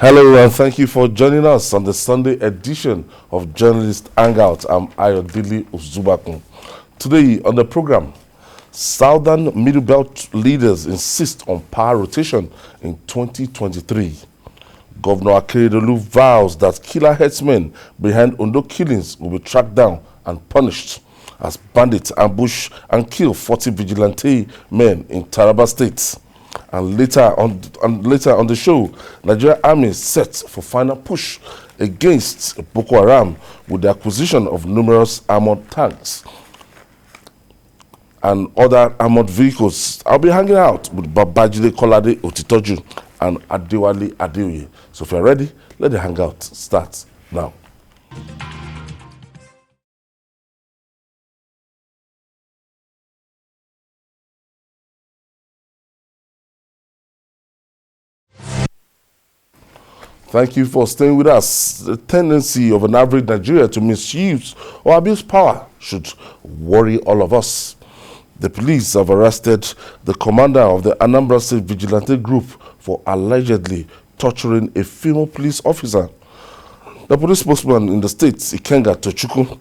Hello and thank you for joining us on the Sunday edition of Journalist Hangout. I'm Akeredolu of Ondo. Today on the program, Southern Middle Belt leaders insist on power rotation in 2023. Governor Akeredolu vows that killer herdsmen behind Ondo killings will be tracked down and punished as bandits ambush and kill 40 vigilante men in Taraba State. And later on the show, Nigeria Army set for final push against Boko Haram with the acquisition of numerous armored tanks and other armored vehicles. I'll be hanging out with Babajide Kolade Otitoju and Adewale Adeoye. So if you're ready, let the hangout start now. Thank you for staying with us. The tendency of an average Nigeria to misuse or abuse power should worry all of us. The police have arrested the commander of the Anambra State Vigilante group for allegedly torturing a female police officer. The police spokesman in the state, Ikenga Tochukwu,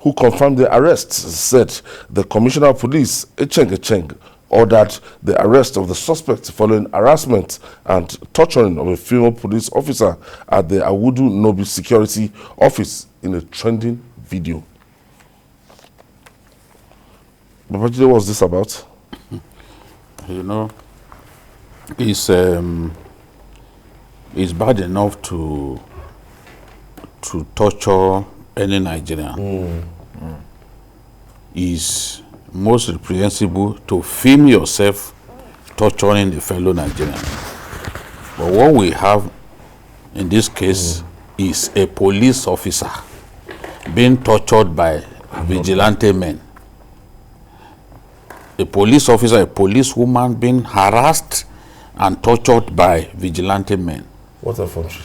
who confirmed the arrest, said the commissioner of police, Echeng, ordered the arrest of the suspect following harassment and torturing of a female police officer at the Awudu Nobi security office in a trending video. Babajide, what's this about? You know, it's bad enough to torture any Nigerian. Is most reprehensible to film yourself torturing a fellow Nigerian. But what we have in this case is a police officer being tortured by vigilante men. A police officer, a policewoman being harassed and tortured by vigilante men. What a function.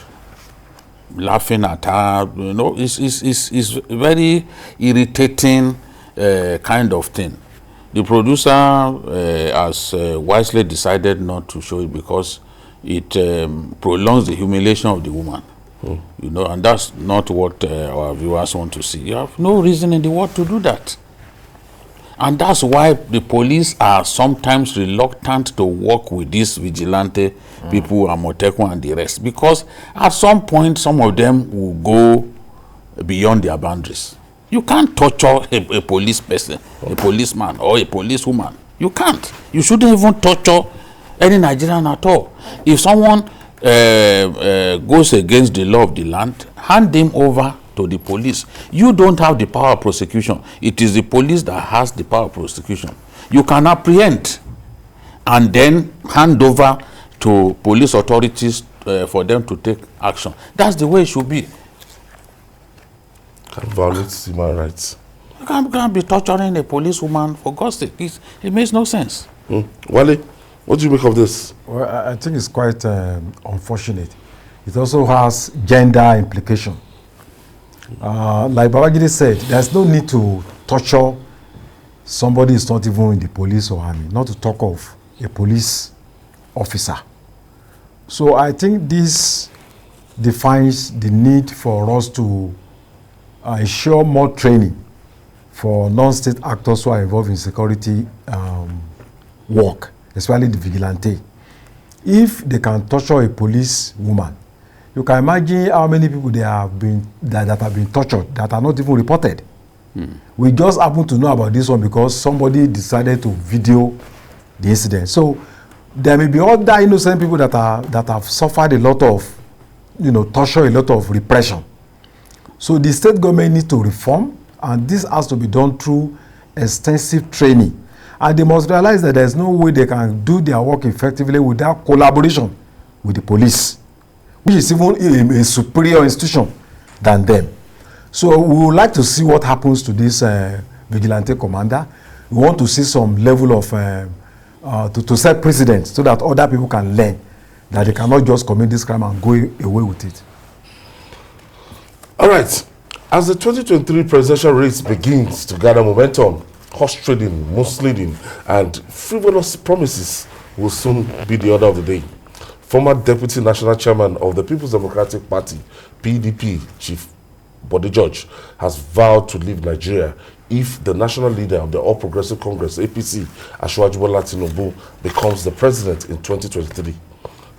Laughing at her, you know, it's very irritating kind of thing. The producer has wisely decided not to show it because it prolongs the humiliation of the woman. You know, and that's not what our viewers want to see. You have no reason in the world to do that. And that's why the police are sometimes reluctant to work with these vigilante people, Amotekun and the rest, because at some point some of them will go beyond their boundaries. You can't torture a police person, a policeman or a policewoman. You can't. You shouldn't even torture any Nigerian at all. If someone goes against the law of the land, hand him over to the police. You don't have the power of prosecution. It is the police that has the power of prosecution. You can apprehend and then hand over to police authorities for them to take action. That's the way it should be. Can violate human rights. You can't be torturing a policewoman, for God's sake. It makes no sense. Wale, what do you make of this? Well, I think it's quite unfortunate. It also has gender implication. Like Babajide said, there's no need to torture somebody who's not even in the police or army, not to talk of a police officer. So I think this defines the need for us to ensure more training for non-state actors who are involved in security work, especially the vigilante. If they can torture a police woman, you can imagine how many people that have been tortured that are not even reported. We just happen to know about this one because somebody decided to video the incident. So there may be other innocent people that have suffered a lot of, torture, a lot of repression. So the state government needs to reform, and this has to be done through extensive training. And they must realize that there's no way they can do their work effectively without collaboration with the police, which is even a superior institution than them. So we would like to see what happens to this vigilante commander. We want to see some level of, to set precedent so that other people can learn that they cannot just commit this crime and go away with it. All right. As the 2023 presidential race begins to gather momentum, horse trading, mudslinging, and frivolous promises will soon be the order of the day. former Deputy National Chairman of the People's Democratic Party, PDP, Chief Bode George, has vowed to leave Nigeria if the national leader of the All Progressive Congress, APC, Asiwaju Bola Tinubu, becomes the president in 2023.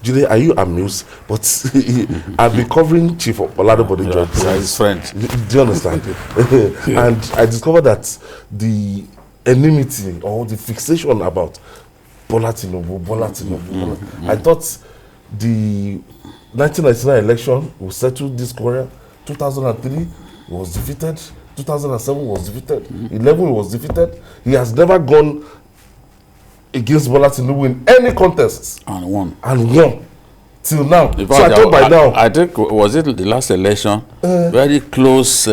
Jide, are you amused? But I've been covering Chief Olade Bode George. His friend. Do you understand? And I discovered that the enmity or the fixation about Bola Tinubu, I thought the 1999 election will settle this quarrel. 2003 was defeated. 2007 was defeated. 11 was defeated. He has never gone against Bola Tinubu in any contests. And won. Till now. In So I thought by now. I think, was it the last election? Very close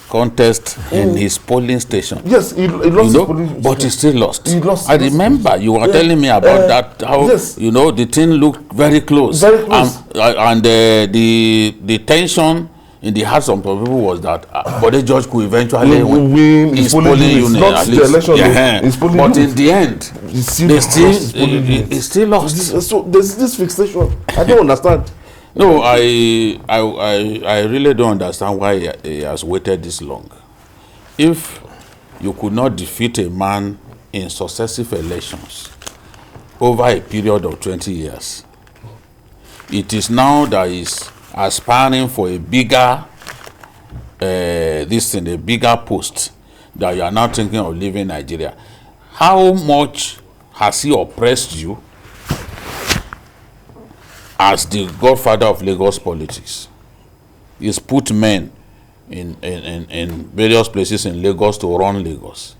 contest in his polling station. Yes, he lost his polling station. But he still lost. He lost. I remember you were telling me about that, how, the thing looked very close. Very close. And the tension in the hearts of people was that Bode George could eventually win his polling unit, not at the least. election. His polling but unit. in the end, he still lost. So there's this fixation. I don't understand. No, I really don't understand why he has waited this long. If you could not defeat a man in successive elections over a period of 20 years, it is now that he's aspiring for a bigger a bigger post, that you are now thinking of leaving Nigeria. How much has he oppressed you as the godfather of Lagos politics? He's put men in various places in Lagos to run Lagos.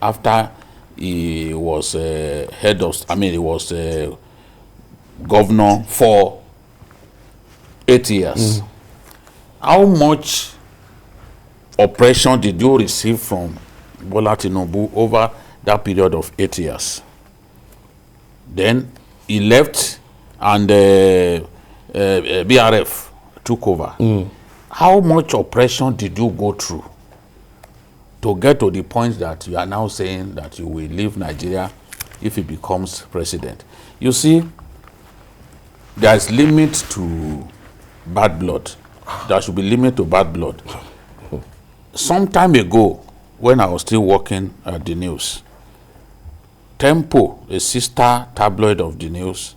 After he was he was governor for 8 years. How much oppression did you receive from Bola Tinubu over that period of 8 years? Then he left and BRF took over. How much oppression did you go through to get to the point that you are now saying that you will leave Nigeria if he becomes president? You see, there's limit to bad blood. There should be limit to bad blood. Some time ago, when I was still working at the news, Tempo, a sister tabloid of the news,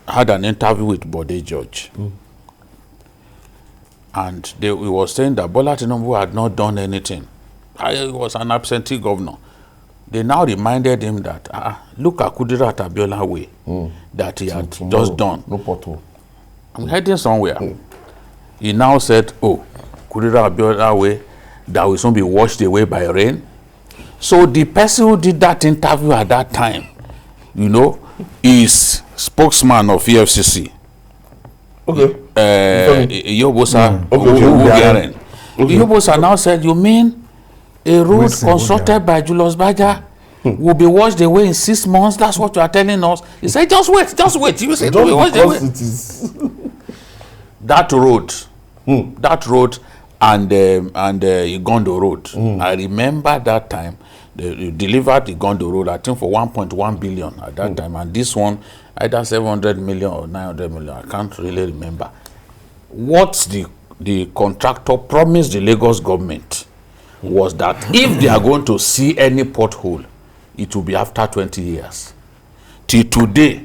had an interview with Bode George. And he was saying that Bola Tinubu had not done anything. He was an absentee governor. They now reminded him that, look at Kudirat Abiola way that he had just done. No pothole. I'm heading somewhere. He now said, Kudirat Abiola way, that will soon be washed away by rain. So the person who did that interview at that time, is spokesman of EFCC. Okay. Yobosa Yobosa now said, you mean a road constructed by Julius Baja will be washed away in 6 months? That's what you are telling us. He said, just wait. You said, that road and Igondo Road. I remember that time they delivered Igondo Road, I think for 1.1 billion at that time, and this one either 700 million or 900 million. I can't really remember. What the contractor promised the Lagos government was that if they are going to see any pothole, it will be after 20 years. Till today,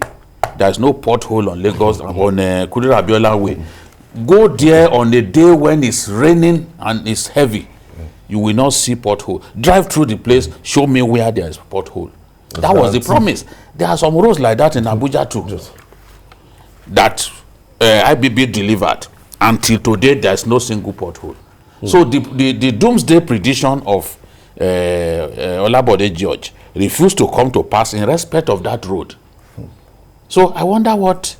there is no pothole on Lagos, on Kudirat Abiola way. Go there on a day when it's raining and it's heavy. You will not see pothole. Drive through the place, show me where there is pothole. That was the promise. There are some roads like that in Abuja too. That IBB delivered. Until today, there is no single pothole. So the doomsday prediction of Olabode George refused to come to pass in respect of that road. So I wonder what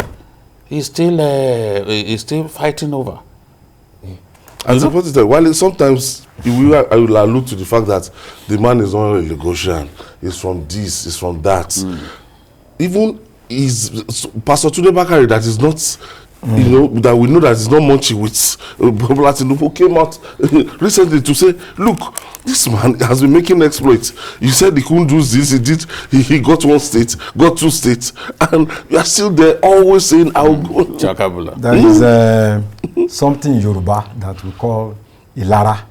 he's still fighting over. And suppose that while sometimes I will allude to the fact that the man is not a Lagosian, he's from this, he's from that. Even is Pastor Tunde Bakari that is not you know, that we know that it's not Munchie with Bola Tinubu came out recently to say, look, this man has been making exploits. You said he couldn't do this, he did, he got 1 state, got 2 states, and you are still there always saying, I'll go. Chakabula. There is something in Yoruba that we call Ilara,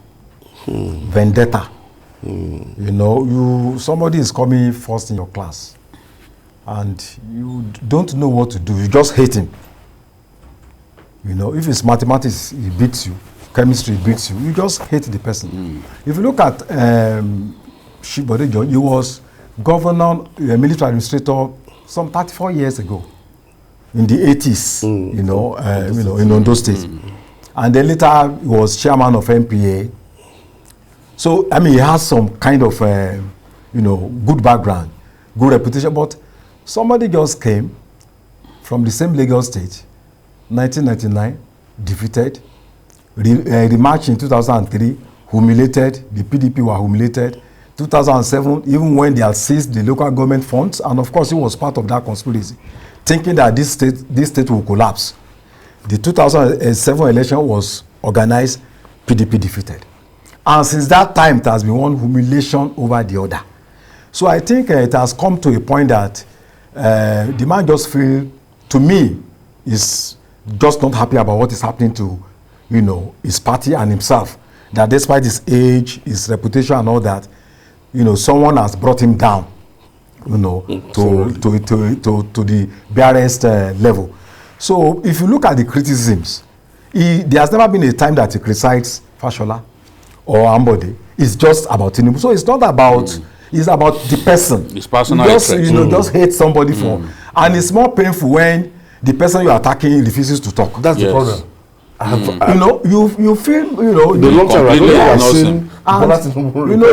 vendetta. You know, somebody is coming first in your class, and you don't know what to do. You just hate him. You know, if it's mathematics, he beats you. Chemistry beats you. You just hate the person. If you look at Shibode John, he was governor, military administrator, some 34 years ago, in the 80s. You know, in Ondo State, and then later he was chairman of MPA. So I mean, he has some kind of good background, good reputation. But somebody just came from the same Lagos State. 1999, defeated, rematched in 2003, humiliated, the PDP were humiliated. 2007, even when they had seized the local government funds, and of course he was part of that conspiracy, thinking that this state will collapse. The 2007 election was organized, PDP defeated. And since that time, it has been one humiliation over the other. So I think it has come to a point that the man just feel, to me, is just not happy about what is happening to, his party and himself. That despite his age, his reputation and all that, someone has brought him down, to the barest level. So if you look at the criticisms, there has never been a time that he criticized Fashola or Ambode. It's just about Tinubu. So it's not about, it's about the person. It's personal just, interest. Just hate somebody for. And it's more painful when the person you are attacking refuses to talk. That's the problem. You feel, the long time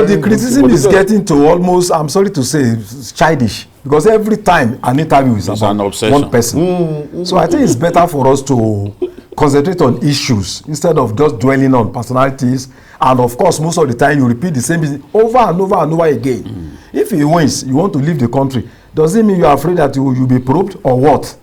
the criticism is getting to almost, I'm sorry to say, childish, because every time an interview is about one person. So I think it's better for us to concentrate on issues instead of just dwelling on personalities. And of course, most of the time you repeat the same thing over and over and over again. If he wins, you want to leave the country. Does it mean you are afraid that you'll be probed or what?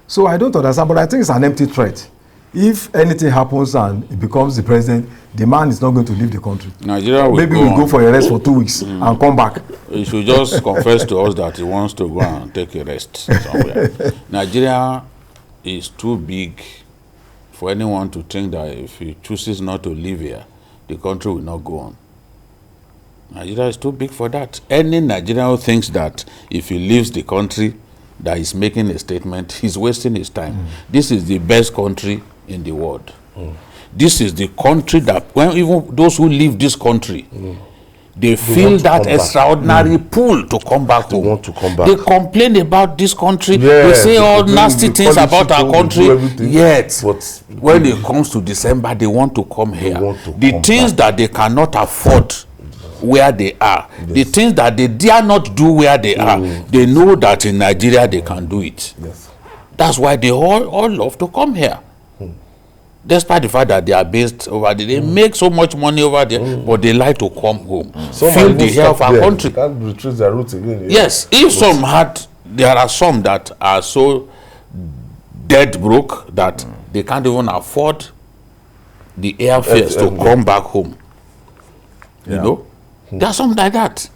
So I don't understand, but I think it's an empty threat. If anything happens and he becomes the president, the man is not going to leave the country. Nigeria will Maybe we'll go for a rest for 2 weeks and come back. He should just confess to us that he wants to go and take a rest somewhere. Nigeria is too big for anyone to think that if he chooses not to live here, the country will not go on. Nigeria is too big for that. Any Nigerian who thinks that if he leaves the country, that is making a statement, he's wasting his time. This is the best country in the world. This is the country that, when even those who leave this country, they feel that extraordinary pull to come back home. Want to come back. They complain about this country. Yes, they say all nasty things about our country. Yet, but when it comes to December, they want to come here. The things that they cannot afford where they are, the things that they dare not do where they are, they know that in Nigeria they can do it. Yes. That's why they all love to come here. Despite the fact that they are based over there, they make so much money over there, but they like to come home, feel the air of our country. Can't retrace their roots again. Yes, if some there are some that are so dead broke that they can't even afford the airfares to come back home. You know? There are some like that.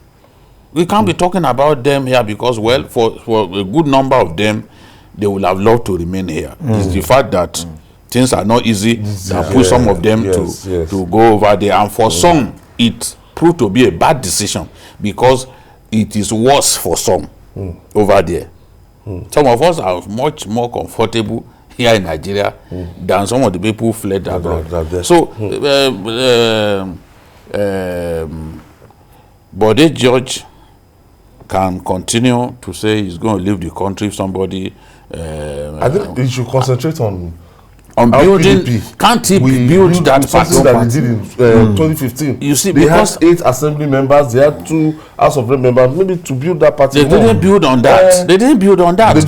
We can't be talking about them here because, well, for a good number of them, they will have loved to remain here. It's the fact that things are not easy that push some of them to go over there. And for some, it proved to be a bad decision because it is worse for some over there. Some of us are much more comfortable here in Nigeria than some of the people who fled abroad. So, Bode George can continue to say he's going to leave the country if somebody... I think he should concentrate on building. PDP. Can't he build that something that he did in 2015? You see, they because had 8 assembly members, they had 2 House of Rep members, maybe to build that party. They didn't build on that. They didn't build on that.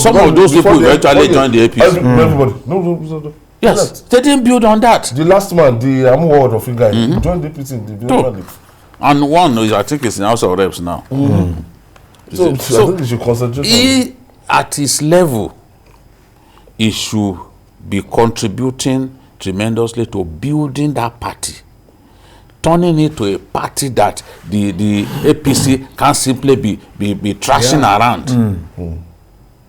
Some of those people eventually joined the APC. Everybody. No. Yes, they didn't build on that. The last man, the Amuward of guy, joined the APC. And one, I think, is in House of Reps now. So I think he should concentrate at his level, he should be contributing tremendously to building that party, turning it to a party that the APC can't simply be trashing around,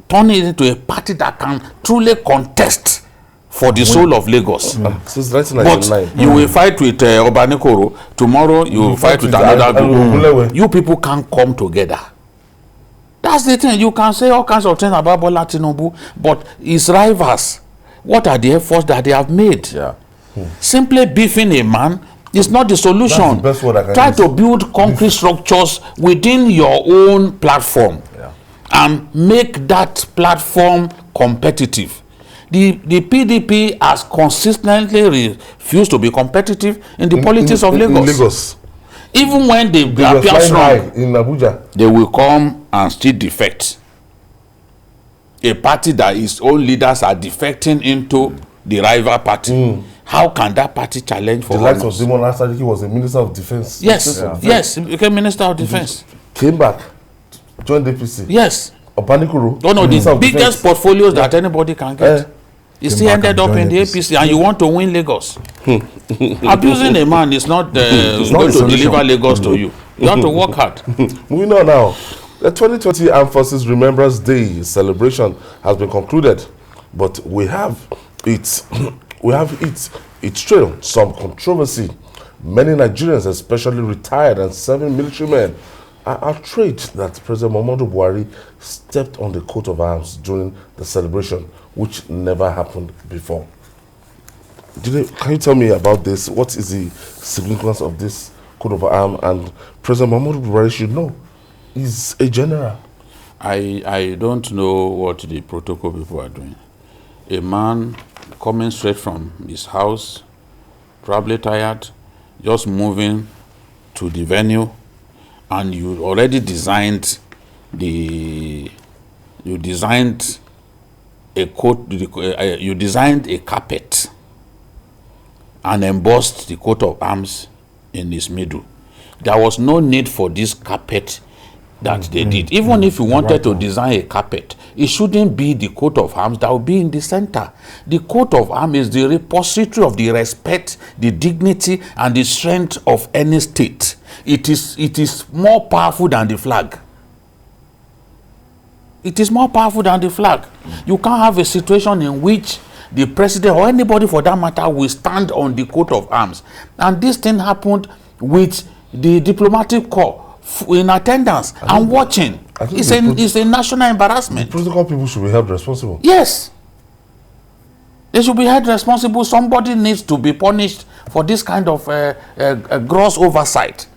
turning it into a party that can truly contest for the soul of Lagos. Since 1999. But you will fight with Obanikoro, tomorrow you will fight with another group. You people can't come together. That's the thing. You can say all kinds of things about Bola Tinubu, but his rivals, what are the efforts that they have made? Yeah. Simply beefing a man is not the solution. That's the best word I can Try use. to build concrete structures within your own platform and make that platform competitive. The PDP has consistently refused to be competitive in the politics of Lagos. In Lagos. Even when they They were appear flying strong, high in Abuja. they will come and still defect. A party that its own leaders are defecting into the rival party. How can that party challenge for The likes of honors? Simon Asadi was a minister of defense. Yes, yes, he became Minister of Defense. Came back, joined APC. Yes. Obanikoro. One of Minister the of biggest Defense. portfolios that anybody can get. He still back ended and up in joined the APC, and you want to win Lagos. Abusing a man is not going to solution. deliver Lagos to you. You have to work hard. Moving on now. The 2020 Armed Forces Remembrance Day celebration has been concluded, but we have its trail some controversy. Many Nigerians, especially retired and serving military men, are outraged that President Muhammadu Buhari stepped on the coat of arms during the celebration, which never happened before. Can you tell me about this? What is the significance of this coat of arms? And President Muhammadu Buhari should know. He's a general. I don't know what the protocol people are doing. A man coming straight from his house, probably tired, just moving to the venue, and you already designed a coat, you designed a carpet and embossed the coat of arms in its middle. There was no need for this carpet that they did. Even if you wanted to design a carpet, it shouldn't be the coat of arms that will be in the center. The coat of arms is the repository of the respect, the dignity, and the strength of any state. It is more powerful than the flag. It is more powerful than the flag. You can't have a situation in which the president or anybody for that matter will stand on the coat of arms. And this thing happened with the diplomatic corps in attendance and watching. It's a national embarrassment. Protocol people should be held responsible. Yes. They should be held responsible. Somebody needs to be punished for this kind of gross oversight.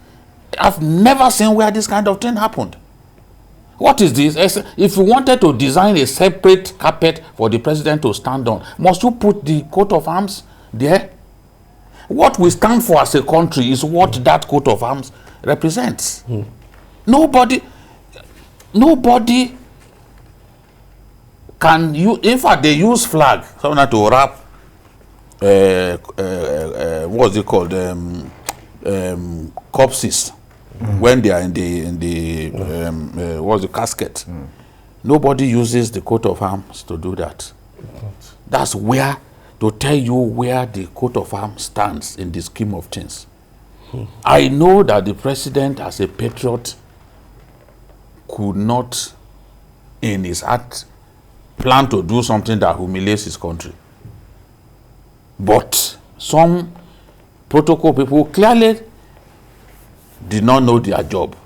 I've never seen where this kind of thing happened. What is this? If you wanted to design a separate carpet for the president to stand on, must you put the coat of arms there? What we stand for as a country is what that coat of arms represents. Nobody can use. In fact, they use flag something to wrap what's it called, corpses when they are in the what's the casket. Nobody uses the coat of arms to do that. That's where, to tell you where the coat of arms stands in the scheme of things. I know that the president, as a patriot, could not, in his heart, plan to do something that humiliates his country. But some protocol people clearly did not know their job,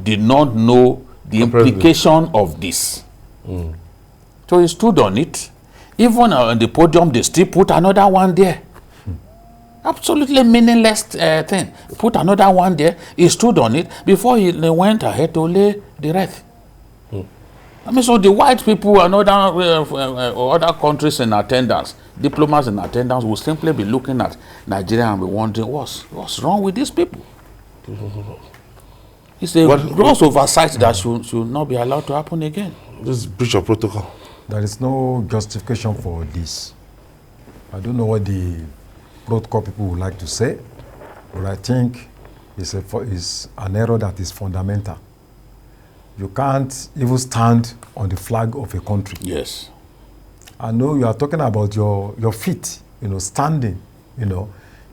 did not know the implication of this. So he stood on it. Even on the podium, they still put another one there. Absolutely meaningless thing. Put another one there. He stood on it before he went ahead to lay the wreath. I mean, so the white people and other countries in attendance, diplomats in attendance, will simply be looking at Nigeria and be wondering what's wrong with these people. It's a gross oversight that should not be allowed to happen again. This is breach of protocol. There is no justification for this. I don't know what the protocol people would like to say, but I think it's an error that is fundamental. You can't even stand on the flag of a country. Yes. I know you are talking about your feet, standing,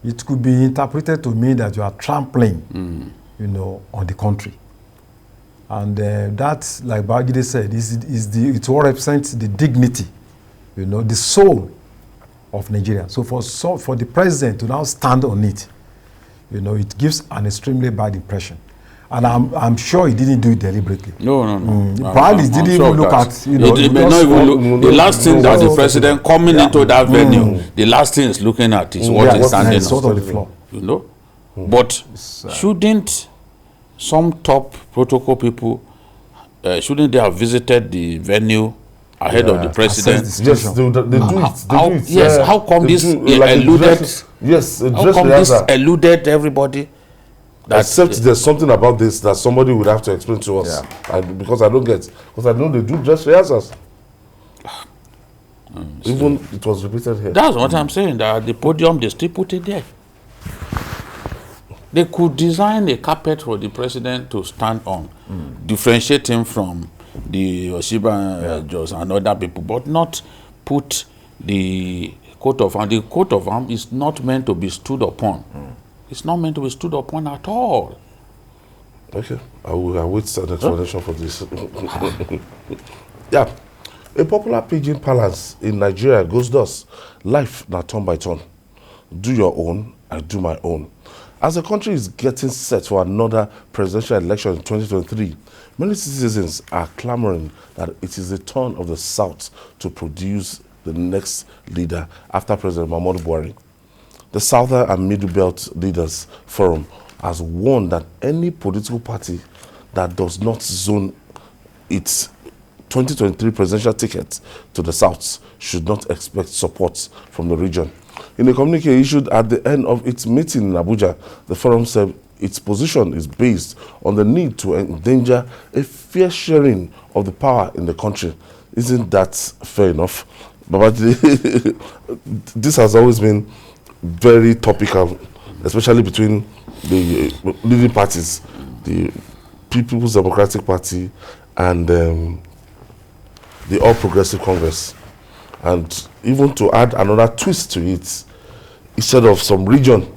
it could be interpreted to mean that you are trampling, on the country. And that, like Bagide said, it all represents the dignity, the soul of Nigeria. So for the president to now stand on it, it gives an extremely bad impression. And I'm sure he didn't do it deliberately. No. Probably he didn't even look at, It may not even look. The last thing that the president coming into that venue, the last thing is looking at is what is standing on the floor. But shouldn't some top protocol people, shouldn't they have visited the venue ahead of the president? Yes, they do it. Yes, how come this eluded? How come this eluded everybody? Except there's something about this that somebody would have to explain to us. And because I know they do dress rehearsals. Even it was repeated here. That's what I'm saying. That the podium, they still put it there. They could design a carpet for the president to stand on, differentiate him from the Oshiba Jos and other people, but not put the coat of arms. The coat of arms is not meant to be stood upon. It's not meant to be stood upon at all. Okay, I will await an explanation for this. Yeah, a popular pidgin parlance in Nigeria goes thus: life now turn by turn. Do your own, I do my own. As the country is getting set for another presidential election in 2023, many citizens are clamoring that it is the turn of the South to produce the next leader after President Muhammadu Buhari. The Southern and Middle Belt Leaders Forum has warned that any political party that does not zone its 2023 presidential ticket to the South should not expect support from the region. In a communique issued at the end of its meeting in Abuja, the forum said its position is based on the need to endanger a fair sharing of the power in the country. Isn't that fair enough? But this has always been very topical, especially between the leading parties, the People's Democratic Party and the All Progressive Congress. And even to add another twist to it, instead of some region,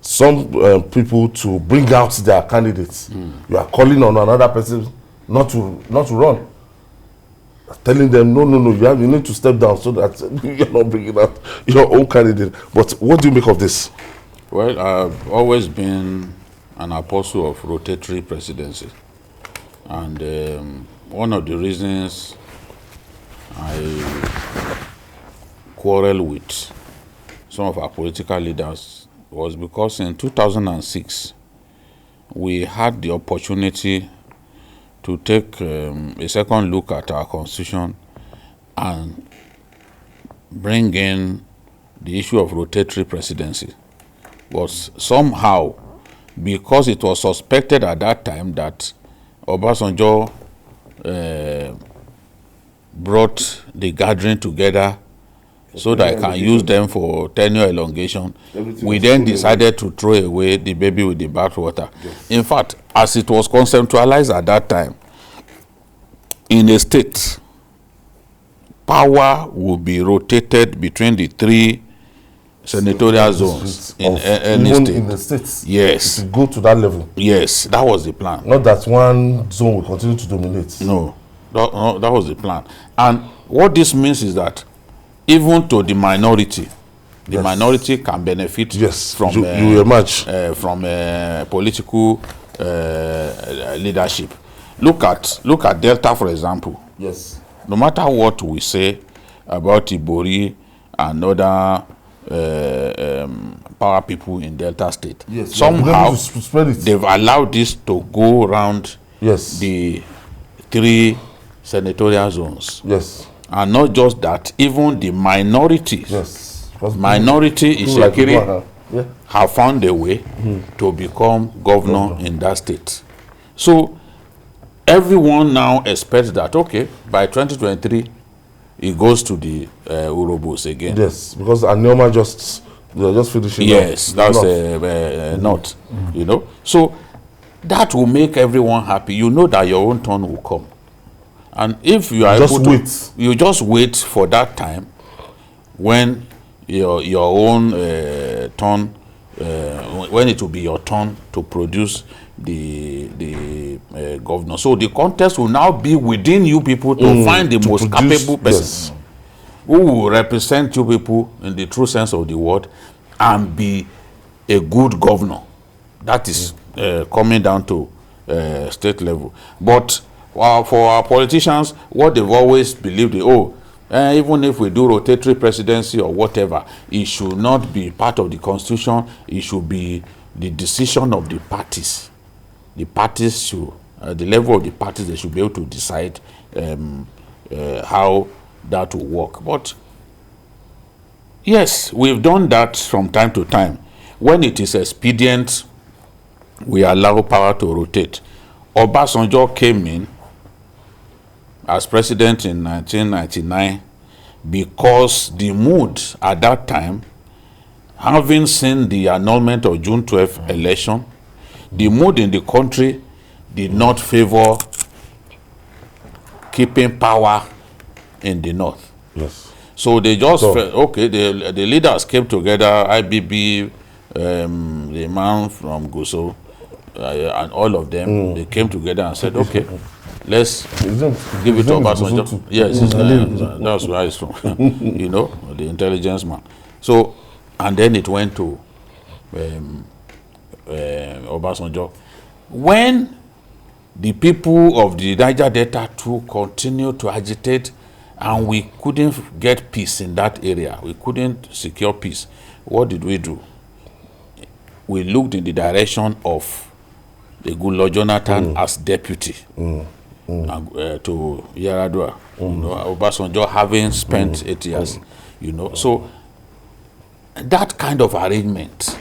some people to bring out their candidates, you are calling on another person not to run, telling them no, you need to step down so that you're not bringing out your own candidate. But what do you make of this? Well, I've always been an apostle of rotatory presidency, and one of the reasons I quarrel with some of our political leaders was because in 2006 we had the opportunity to take a second look at our constitution and bring in the issue of rotatory presidency. But somehow, because it was suspected at that time that Obasanjo brought the gathering together so that I can use them for tenure elongation, we then decided to throw away the baby with the bathwater. Yes. In fact, as it was conceptualized at that time, in a state, power will be rotated between the three senatorial zones in any state. In the states, yes, to go to that level. Yes, that was the plan. Not that one zone will continue to dominate. No, that was the plan. And what this means is that even to the minority, the minority can benefit from you emerge from political leadership. Look at Delta, for example. Yes. No matter what we say about Ibori and other power people in Delta State, yes, somehow they've allowed this to go around the three senatorial zones. Yes. And not just that, even the minorities. Yes. Minority Ishekiri have found a way to become governor in that state. So everyone now expects that, okay, by 2023, it goes to the Urobos again. Yes, because Anioma they're just finishing. Yes, that's not, you know. So that will make everyone happy. You know that your own turn will come. And if you are you just wait for that time when your own turn, when it will be your turn to produce the governor. So the contest will now be within you people to find the most capable person who will represent you people in the true sense of the word and be a good governor. That is coming down to state level. But for our politicians, what they've always believed, even if we do rotatory presidency or whatever, it should not be part of the constitution. It should be the decision of the parties. The parties should, the level of the parties, they should be able to decide how that will work. But yes, we've done that from time to time. When it is expedient, we allow power to rotate. Obasanjo came in as president in 1999 because the mood at that time, having seen the annulment of June 12th election, the mood in the country did not favor keeping power in the north. Yes. So they just felt, okay, the leaders came together, IBB, the man from Guso, and all of them, they came together and said, okay, let's give it to Obasanjo. Yes, that's where it's from. You know, the intelligence man. So, and then it went to Obasanjo. When the people of the Niger Delta too continued to agitate, and we couldn't get peace in that area, we couldn't secure peace, what did we do? We looked in the direction of the Goodluck Jonathan as deputy to Yaradua. You know, Obasanjo having spent 8 years, you know. So that kind of arrangement.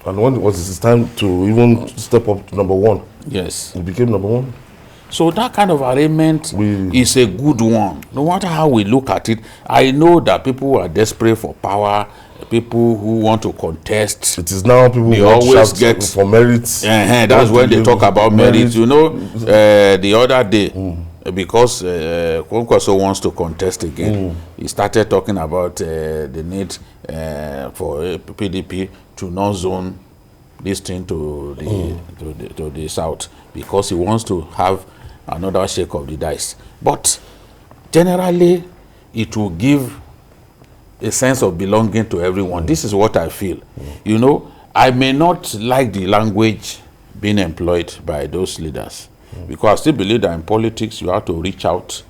And when was it time to even step up to number one? Yes. It became number one. So that kind of arrangement is a good one. No matter how we look at it, I know that people are desperate for power, people who want to contest. It is now people who always get for merit. That's when they talk about merit. You know, the other day, because Kwankwaso wants to contest again, he started talking about the need for PDP to not zone this thing to the south, because he wants to have another shake of the dice. But generally, it will give a sense of belonging to everyone. This is what I feel. You know, I may not like the language being employed by those leaders, because I still believe that in politics you have to reach out,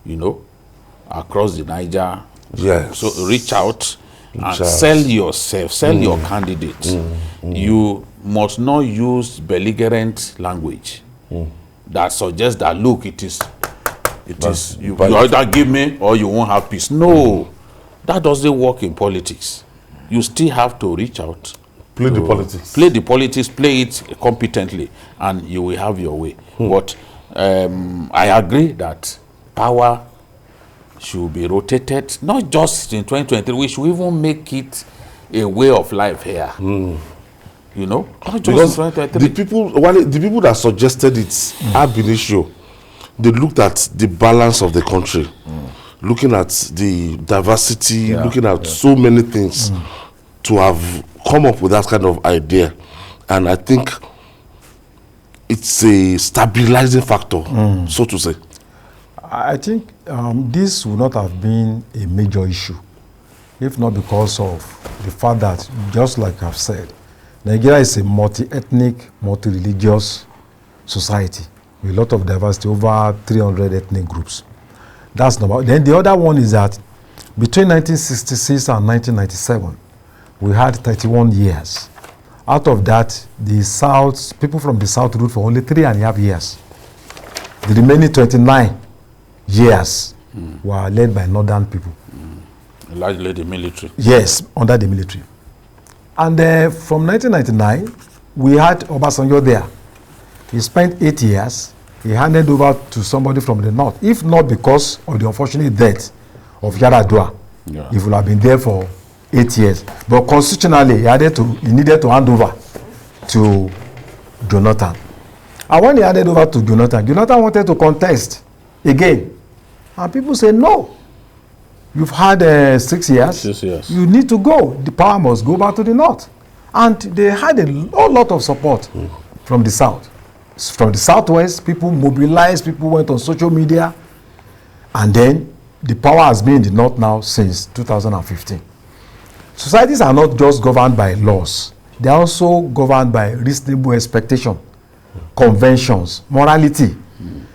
you know, across the Niger. Yes. So reach out and sell yourself, sell your candidate. You must not use belligerent language that suggests that, look, it is you either give me or you won't have peace. No, that doesn't work in politics. You still have to reach out, play the politics, play it competently, and you will have your way. But I agree that power should be rotated, not just in 2023. We should even make it a way of life here. You know, not just in 2023. The people that suggested it, ab initio, they looked at the balance of the country, looking at the diversity, looking at so many things to have come up with that kind of idea. And I think it's a stabilizing factor, so to say. I think this would not have been a major issue if not because of the fact that, just like I've said, Nigeria is a multi-ethnic, multi-religious society with a lot of diversity, over 300 ethnic groups. That's number one. Then the other one is that between 1966 and 1997, we had 31 years. Out of that, the South, people from the South ruled for only 3.5 years. The remaining 29 years were led by Northern people. Largely the military. Yes, under the military. And from 1999, we had Obasanjo there. He spent 8 years. He handed over to somebody from the north. If not because of the unfortunate death of Yaradua, he would have been there for 8 years. But constitutionally, he needed to hand over to Jonathan. And when he handed over to Jonathan, Jonathan wanted to contest again. And people say no. You've had 6 years. 6 years. You need to go. The power must go back to the north. And they had a whole lot of support from the south. From the southwest, people mobilized, people went on social media. And then the power has been in the north now since 2015. Societies are not just governed by laws. They are also governed by reasonable expectation, conventions, morality.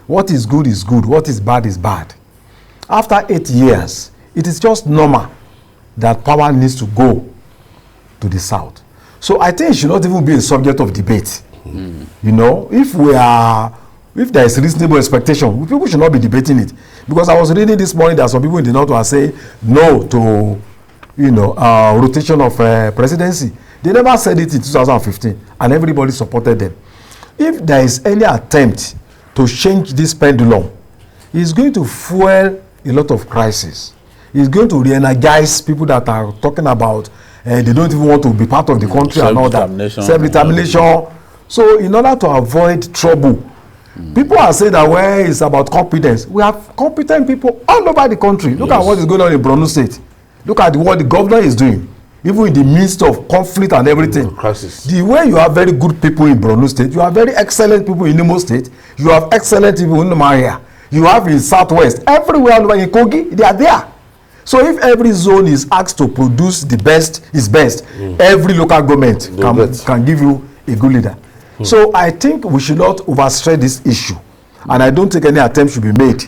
What is good, what is bad is bad. After 8 years, it is just normal that power needs to go to the south. So I think it should not even be a subject of debate. You know, if there is reasonable expectation, people should not be debating it. Because I was reading this morning that some people in the north were saying no to, rotation of presidency. They never said it in 2015, and everybody supported them. If there is any attempt to change this pendulum, it's going to fuel a lot of crisis. It's going to re-energize people that are talking about they don't even want to be part of the country and all that. Self-determination. So in order to avoid trouble, people are saying that it's about competence. We have competent people all over the country. Look at what is going on in Borno State. Look at what the governor is doing. Even in the midst of conflict and everything. Crisis. The way you have very good people in Borno State, you have very excellent people in Imo State, you have excellent people in Maria, you have in Southwest, everywhere in Kogi, they are there. So if every zone is asked to produce the best, every local government can give you a good leader. So I think we should not overstress this issue. And I don't think any attempt should be made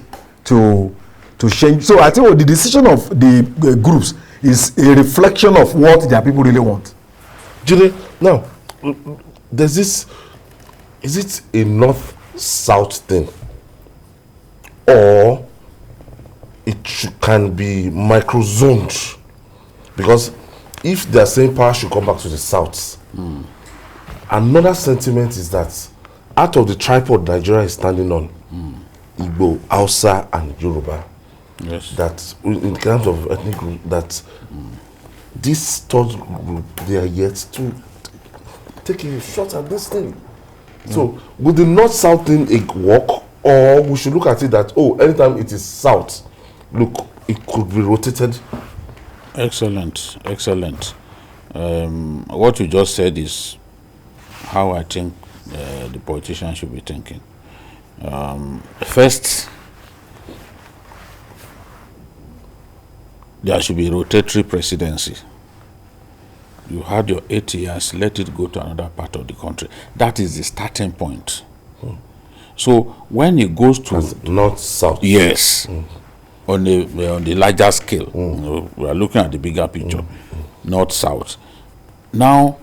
to change. So I think the decision of the groups is a reflection of what their people really want. Julie, now, there's this, is it a north-south thing? Or it can be micro-zoned? Because if they're saying power should come back to the south, another sentiment is that out of the tripod Nigeria is standing on, Igbo, Hausa, and Yoruba, that in terms of ethnic group, that this third group, they are yet to take a shot at this thing. So would the north-south thing work, or we should look at it that, anytime it is south, look, it could be rotated? Excellent. What you just said is how I think the politicians should be thinking. First, there should be rotatory presidency. You had your 8 years, let it go to another part of the country. That is the starting point. So when it goes to north south, yes, on the larger scale, we are looking at the bigger picture, north south. Now,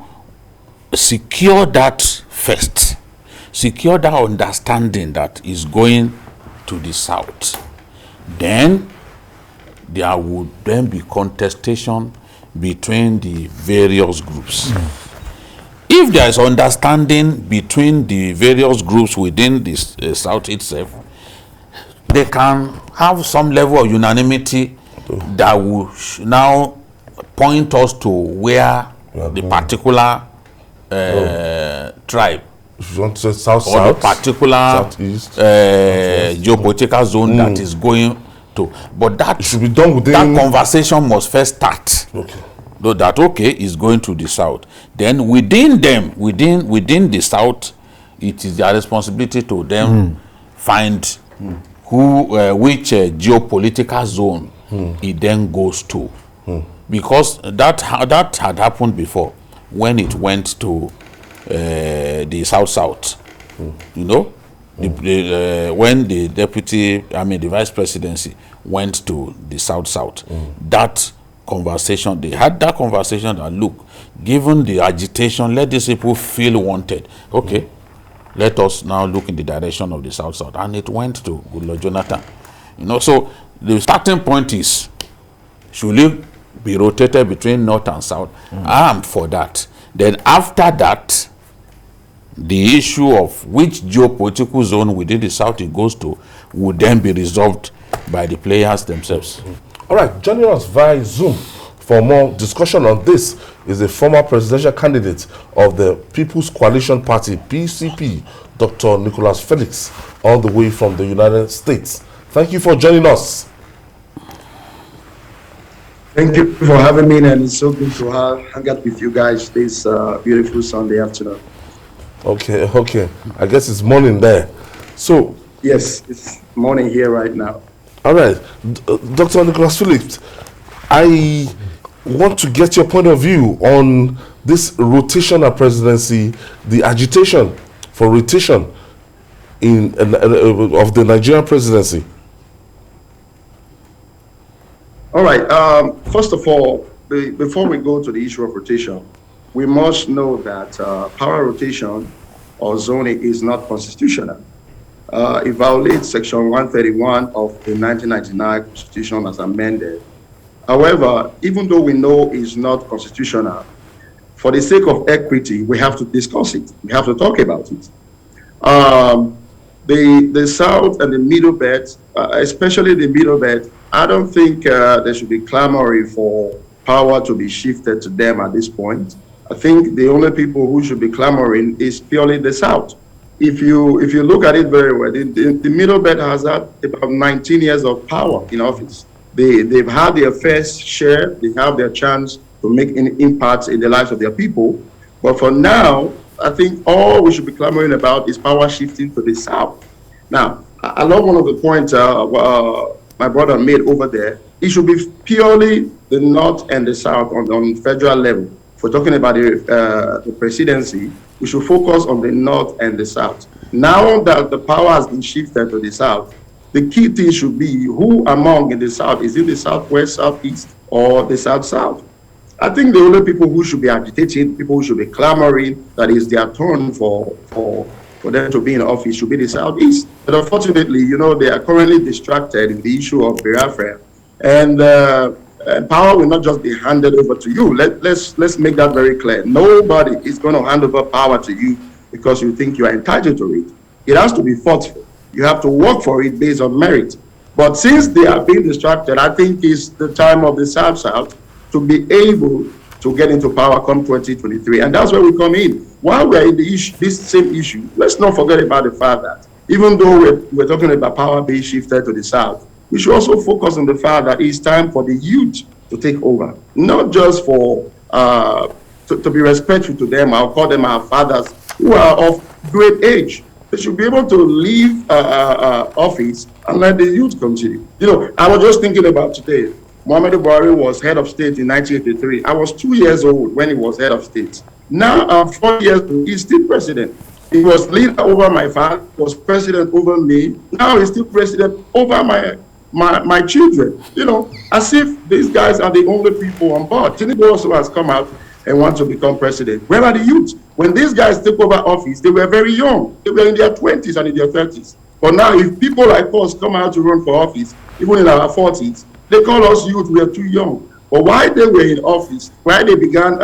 secure that first. Secure that understanding that is going to the south. Then there would then be contestation between the various groups. If there is understanding between the various groups within the south itself, they can have some level of unanimity that will now point us to where the particular tribe if you want to say south, or the particular geopolitical zone that is going to. But that should be done within. That conversation must first start. Okay. So that is going to the south. Then within them, within the south, it is their responsibility to them find which geopolitical zone it then goes to. Because that had happened before when it went to the south. When the the vice presidency went to the south. That conversation, they had that conversation that, look, given the agitation, let these people feel wanted. Okay, let us now look in the direction of the south. And it went to Goodluck Jonathan. So the starting point is, should it be rotated between north and south? I am for that. Then after that, the issue of which geopolitical zone within the south it goes to would then be resolved by the players themselves. All right, joining us via Zoom for more discussion on this is the former presidential candidate of the People's Coalition Party, PCP, Dr. Nicholas Felix, all the way from the United States. Thank you for joining us. Thank you for having me, and it's so good to hang out with you guys this beautiful Sunday afternoon. Okay. I guess it's morning there. So, yes, it's morning here right now. All right, Dr. Nicholas Phillips, I want to get your point of view on this rotational presidency, the agitation for rotation of the Nigerian presidency. All right. First of all, before we go to the issue of rotation, we must know that power rotation or zoning is not constitutional. It violates Section 131 of the 1999 Constitution as amended. However, even though we know it's not constitutional, for the sake of equity, we have to discuss it. We have to talk about it. The South and the Middle Belt, especially the Middle Belt, I don't think there should be clamoring for power to be shifted to them at this point. I think the only people who should be clamoring is purely the South. If you look at it very well, the Middle Belt has had about 19 years of power in office. They've had their fair share. They have their chance to make an impact in the lives of their people. But for now, I think all we should be clamoring about is power shifting to the South. Now, I love one of the points my brother made over there. It should be purely the North and the South on federal level. If we're talking about the presidency, we should focus on the North and the South. Now that the power has been shifted to the South, the key thing should be who among in the South, is it the Southwest, Southeast, or the South-South? I think the only people who should be agitating, people who should be clamoring that it's their turn for them to be in office should be the Southeast. But unfortunately, they are currently distracted in the issue of Biafra. And power will not just be handed over to you. Let's make that very clear. Nobody is going to hand over power to you because you think you are entitled to it. It has to be fought for. You have to work for it based on merit. But since they are being distracted, I think it's the time of the South to be able to get into power come 2023. And that's where we come in. While we're in this same issue, let's not forget about the fact that even though we're talking about power being shifted to the South, we should also focus on the fact that it's time for the youth to take over, not just for to be respectful to them. I'll call them our fathers who are of great age. They should be able to leave office and let the youth continue. I was just thinking about today. Muhammadu Buhari was head of state in 1983. I was 2 years old when he was head of state. Now I'm 4 years old. He's still president. He was leader over my father, was president over me. Now he's still president over my children. As if these guys are the only people on board. Tinubu also has come out and wants to become president. Where are the youth? When these guys took over office, they were very young. They were in their 20s and in their 30s. But now if people like us come out to run for office, even in our 40s, they call us youth, we are too young. But while they were in office, while they began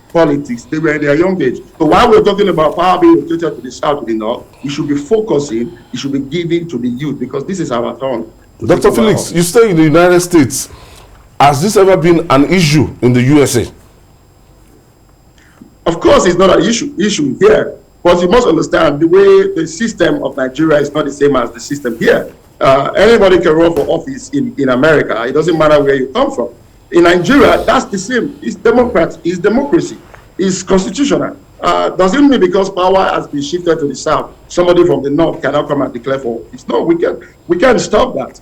politics, they were in their young age. So while we're talking about power being rotated to the South, to the North, we should be focusing, it should be giving to the youth, because this is our turn. Dr. Felix, you stay in the United States. Has this ever been an issue in the USA? Of course, it's not an issue here. But you must understand the way the system of Nigeria is not the same as the system here. Anybody can run for office in America. It doesn't matter where you come from. In Nigeria, that's the same. It's democracy. It's constitutional. Doesn't mean because power has been shifted to the South, somebody from the North cannot come and declare for office. No, we can't stop that.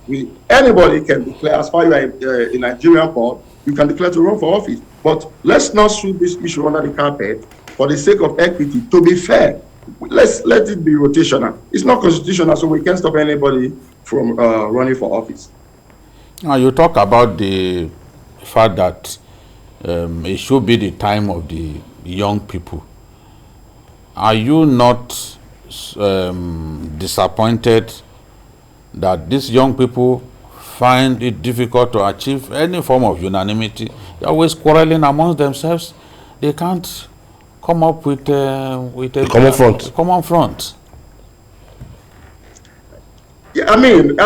Anybody can declare. As far as you are in Nigerian court, you can declare to run for office. But let's not sweep this issue under the carpet for the sake of equity. To be fair, let's let it be rotational. It's not constitutional, so we can't stop anybody from running for office. Now you talk about the fact that it should be the time of the young people. Are you not disappointed that these young people find it difficult to achieve any form of unanimity? They're always quarreling amongst themselves. They can't come up with a common front. Yeah, I mean,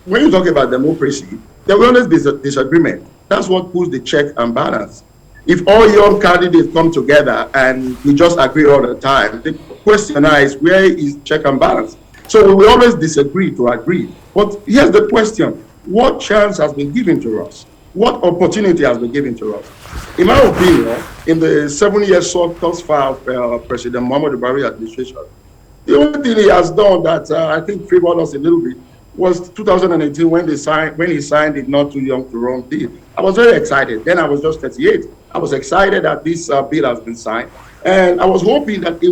when you talk about democracy, there will always be disagreement. That's what puts the check and balance. If all young candidates come together and we just agree all the time, the question is, where is check and balance? So we always disagree to agree. But here's the question. what chance has been given to us? What opportunity has been given to us? In my opinion, in the 7 years thus far of President Muhammadu Buhari administration, the only thing he has done that I think favored us a little bit was 2018 when he signed the Not Too Young to Run deal. I was very excited. Then I was just 38. I was excited that this bill has been signed, and I was hoping that it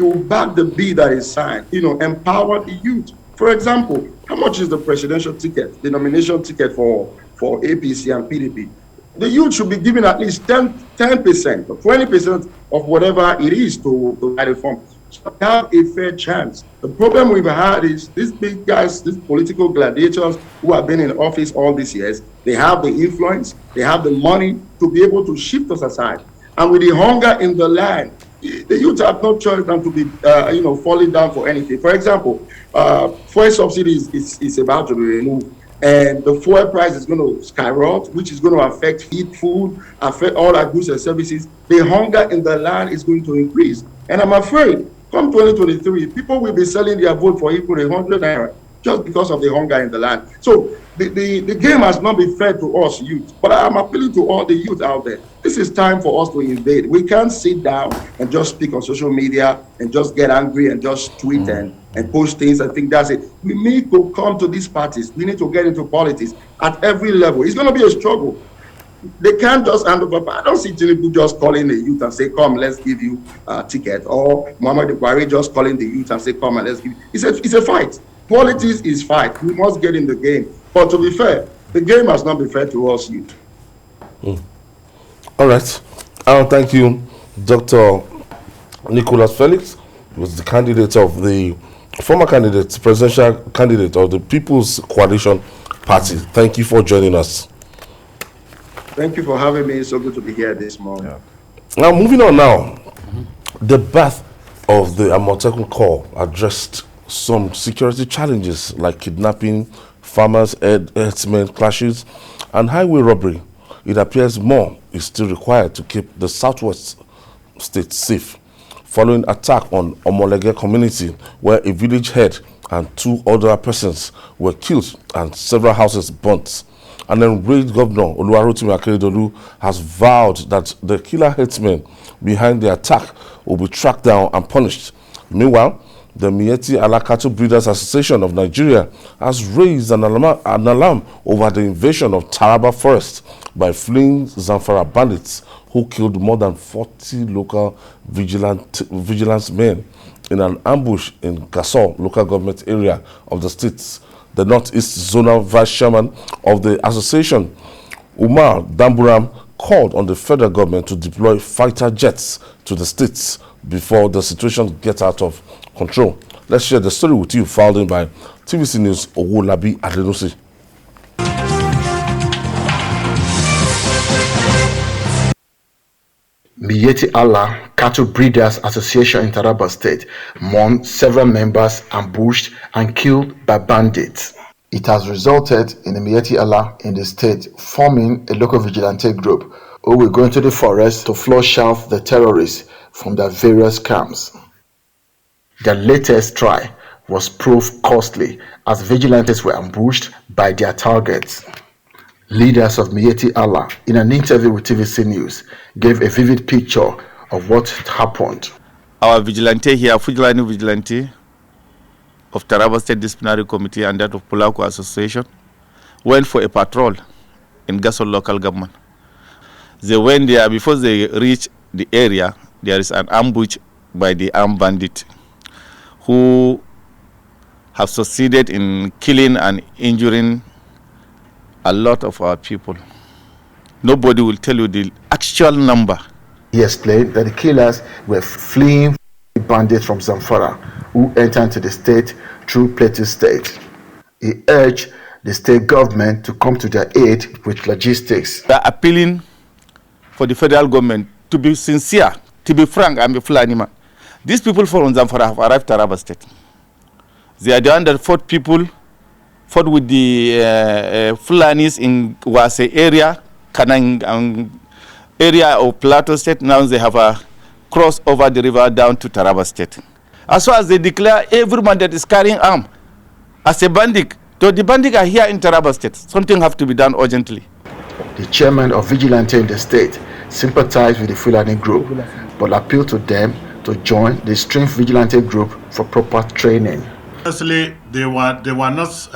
will back the bill that is signed. Empower the youth. For example, how much is the presidential ticket, the nomination ticket for APC and PDP? The youth should be given at least 10% or 20% of whatever it is to write a form. So have a fair chance. The problem we've had is these big guys, these political gladiators who have been in office all these years, they have the influence, they have the money to be able to shift us aside. And with the hunger in the land, the youth have no choice than to be, falling down for anything. For example, fuel subsidy is about to be removed, and the fuel price is going to skyrocket, which is going to affect heat, food, affect all our goods and services. The hunger in the land is going to increase. And I'm afraid, come 2023, people will be selling their vote for even 100 naira just because of the hunger in the land. So the game has not been fair to us youth, but I'm appealing to all the youth out there. This is time for us to invade. We can't sit down and just speak on social media and just get angry and just tweet and post things and think that's it. We need to come to these parties. We need to get into politics at every level. It's going to be a struggle. They can't just hand over. I don't see Tinubu just calling the youth and say, come, let's give you a ticket. Or Muhammadu Buhari just calling the youth and say, come and let's give you. It's a fight. Politics is fight. We must get in the game. But to be fair, the game has not been fair to us youth. All right. Thank you, Dr. Nicholas Felix, who was the candidate of the former candidate, presidential candidate of the People's Coalition Party. Thank you for joining us. Thank you for having me. It's so good to be here this morning. Now, moving on now, the birth of the Amotekun Corps addressed some security challenges like kidnapping, farmers, herdsmen clashes, and highway robbery. It appears more is still required to keep the southwest state safe. Following attack on Molege community, where a village head and 2 other persons were killed and several houses burnt. And then Raid Governor Rotimi Akeredolu has vowed that the killer herdsmen behind the attack will be tracked down and punished. Meanwhile, the Miyetti Allah Cattle Breeders Association of Nigeria has raised an alarm over the invasion of Taraba forest by fleeing Zamfara bandits who killed more than 40 local vigilance men in an ambush in Gasol local government area of the state. The Northeast Zonal Vice Chairman of the association, Umar Damburam, called on the federal government to deploy fighter jets to the states before the situation gets out of control. Let's share the story with you, filed in by TVC News Owolabi Adenusi. Miyetti Allah Cattle Breeders Association in Taraba State mourned several members ambushed and killed by bandits. It has resulted in the Miyetti Allah in the state forming a local vigilante group who will go into the forest to flush out the terrorists from their various camps. Their latest try was proved costly as vigilantes were ambushed by their targets. Leaders of Miyetti Allah, in an interview with TVC News, gave a vivid picture of what happened. Our vigilante here, Vigilante of Taraba State Disciplinary Committee and that of Pulaku Association, went for a patrol in Gasol local government. They went there. Before they reached the area, there is an ambush by the armed bandit who have succeeded in killing and injuring a lot of our people. Nobody will tell you the actual number. He explained that the killers were fleeing bandits from Zamfara who entered into the state through Plateau State. He urged the state government to come to their aid with logistics. We are appealing for the federal government to be sincere, to be frank, and be Fulani man. These people from Zamfara have arrived at Taraba State. They are the one that fought with the Fulanis in Wase area, Kanang area of Plateau State. Now they have a cross over the river down to Taraba State. As far as they declare every man that is carrying arm as a bandit, So the bandits are here in Taraba State. Something has to be done urgently. The chairman of Vigilante in the state sympathized with the Fulani group, but appealed to them to join the Strength Vigilante group for proper training. Honestly, they were not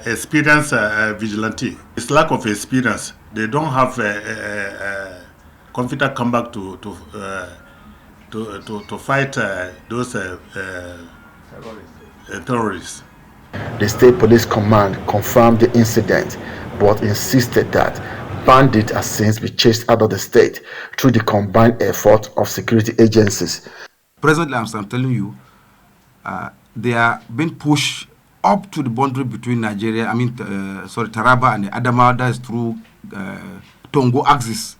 experienced vigilante. It's lack of experience. They don't have confident come back to fight those terrorists. The state police command confirmed the incident, but insisted that Bandit has since been chased out of the state through the combined effort of security agencies. Presently, as I'm telling you, they are being pushed up to the boundary between Nigeria, Taraba and the Adamawa, that is through Tongo axis.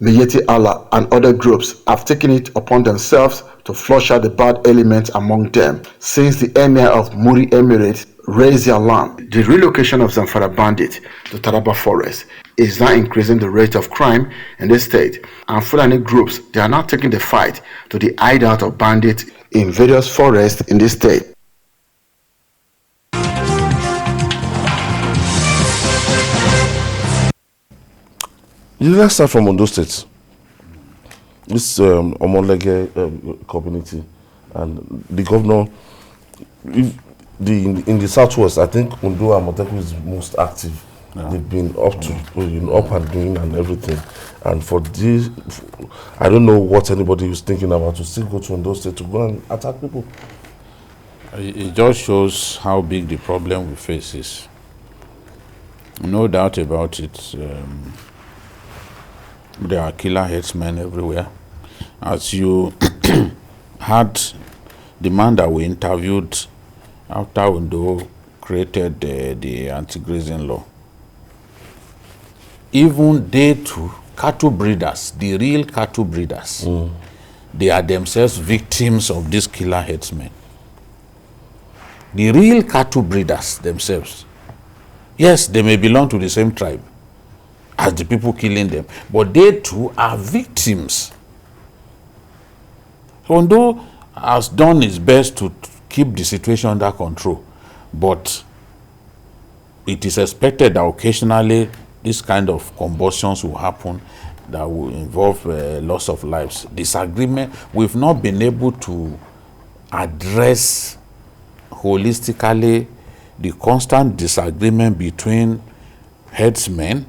Miyetti Allah and other groups have taken it upon themselves to flush out the bad elements among them since the emir of Muri Emirate raised the alarm. The relocation of Zamfara bandit to Taraba forest is now increasing the rate of crime in the state, and Fulani groups, they are now taking the fight to the hideout of bandits in various forests in the state. Let's start from Ondo State. This Molege community, and the governor, in the southwest, I think Ondo and Moteku is most active. Yeah. They've been up and doing and everything. And for this, I don't know what anybody is thinking about to still go to Ondo State to go and attack people. It just shows how big the problem we face is. No doubt about it. There are killer herdsmen everywhere. As you had the man that we interviewed after Ondo created the anti-grazing law, even they too, cattle breeders, the real cattle breeders, they are themselves victims of these killer herdsmen. The real cattle breeders themselves, yes, they may belong to the same tribe as the people killing them, but they too are victims. Ondo has done its best to keep the situation under control, but it is expected that occasionally this kind of combustions will happen that will involve loss of lives. Disagreement, we've not been able to address holistically the constant disagreement between herdsmen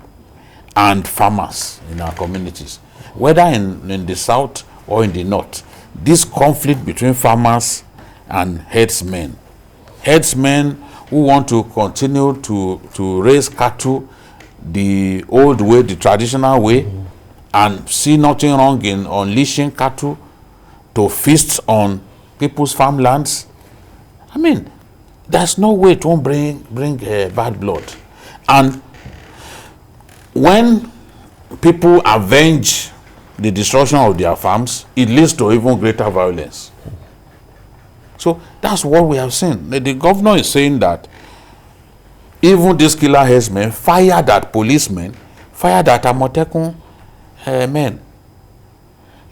and farmers in our communities, whether in the south or in the north. This conflict between farmers and herdsmen who want to continue to raise cattle the old way, the traditional way, and see nothing wrong in unleashing cattle to feast on people's farmlands. I mean, there's no way to bring bad blood. And when people avenge the destruction of their farms, it leads to even greater violence. So that's what we have seen. The governor is saying that even these killer herdsmen fired at policemen, fired at Amotekun men.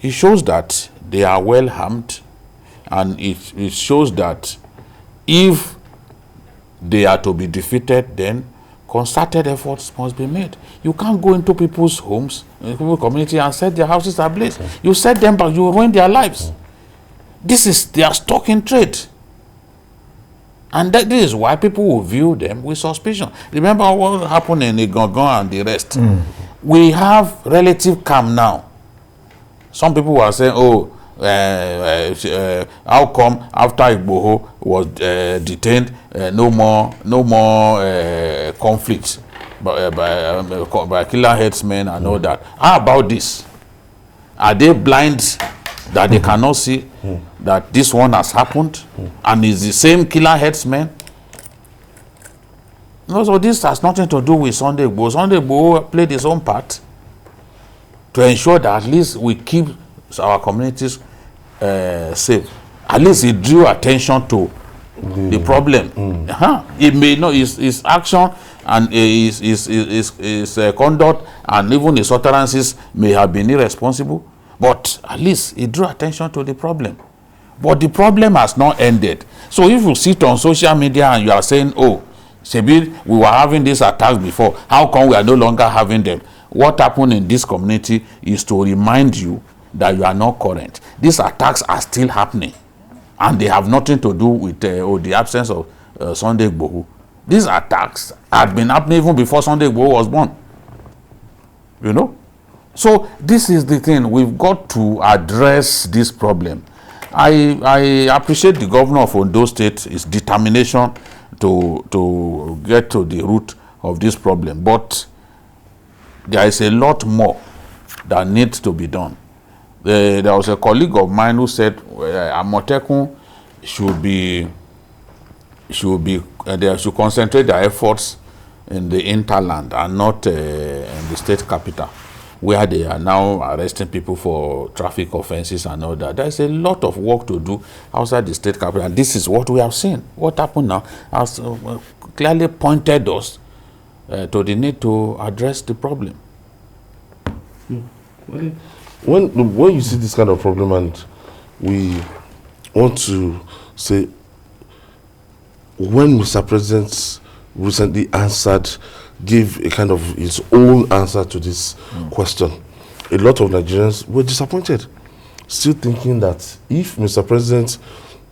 It shows that they are well armed, and it shows that if they are to be defeated, then concerted efforts must be made. You can't go into people's homes, in people's community, and set their houses ablaze. You set them back, you ruin their lives. This is their stock in trade. And this is why people will view them with suspicion. Remember what happened in Igongon and the rest. We have relative calm now. Some people were saying, how come after Igboho was detained, no more conflicts by killer herdsmen and all that? How about this? Are they blind that they cannot see that this one has happened and is the same killer herdsmen? No, so this has nothing to do with Sunday Igboho. Sunday Igboho played his own part to ensure that at least we keep our communities safe. At least he drew attention to the problem. It may not, his action and his conduct and even his utterances may have been irresponsible, but at least he drew attention to the problem. But the problem has not ended. So if you sit on social media and you are saying, oh, Shebi, we were having these attacks before. How come we are no longer having them? What happened in this community is to remind you that you are not current. These attacks are still happening, and they have nothing to do with the absence of Sunday Igboho. These attacks had been happening even before Sunday Igboho was born. You know? So this is the thing. We've got to address this problem. I appreciate the governor of Ondo State, his determination to get to the root of this problem. But there is a lot more that needs to be done. There was a colleague of mine who said Amotekun they should concentrate their efforts in the interland and not in the state capital, where they are now arresting people for traffic offenses and all that. There's a lot of work to do outside the state capital, and this is what we have seen. What happened now has clearly pointed us to the need to address the problem. When you see this kind of problem, and we want to say, when Mr. President recently gave a kind of his own answer to this question, a lot of Nigerians were disappointed, still thinking that if Mr. President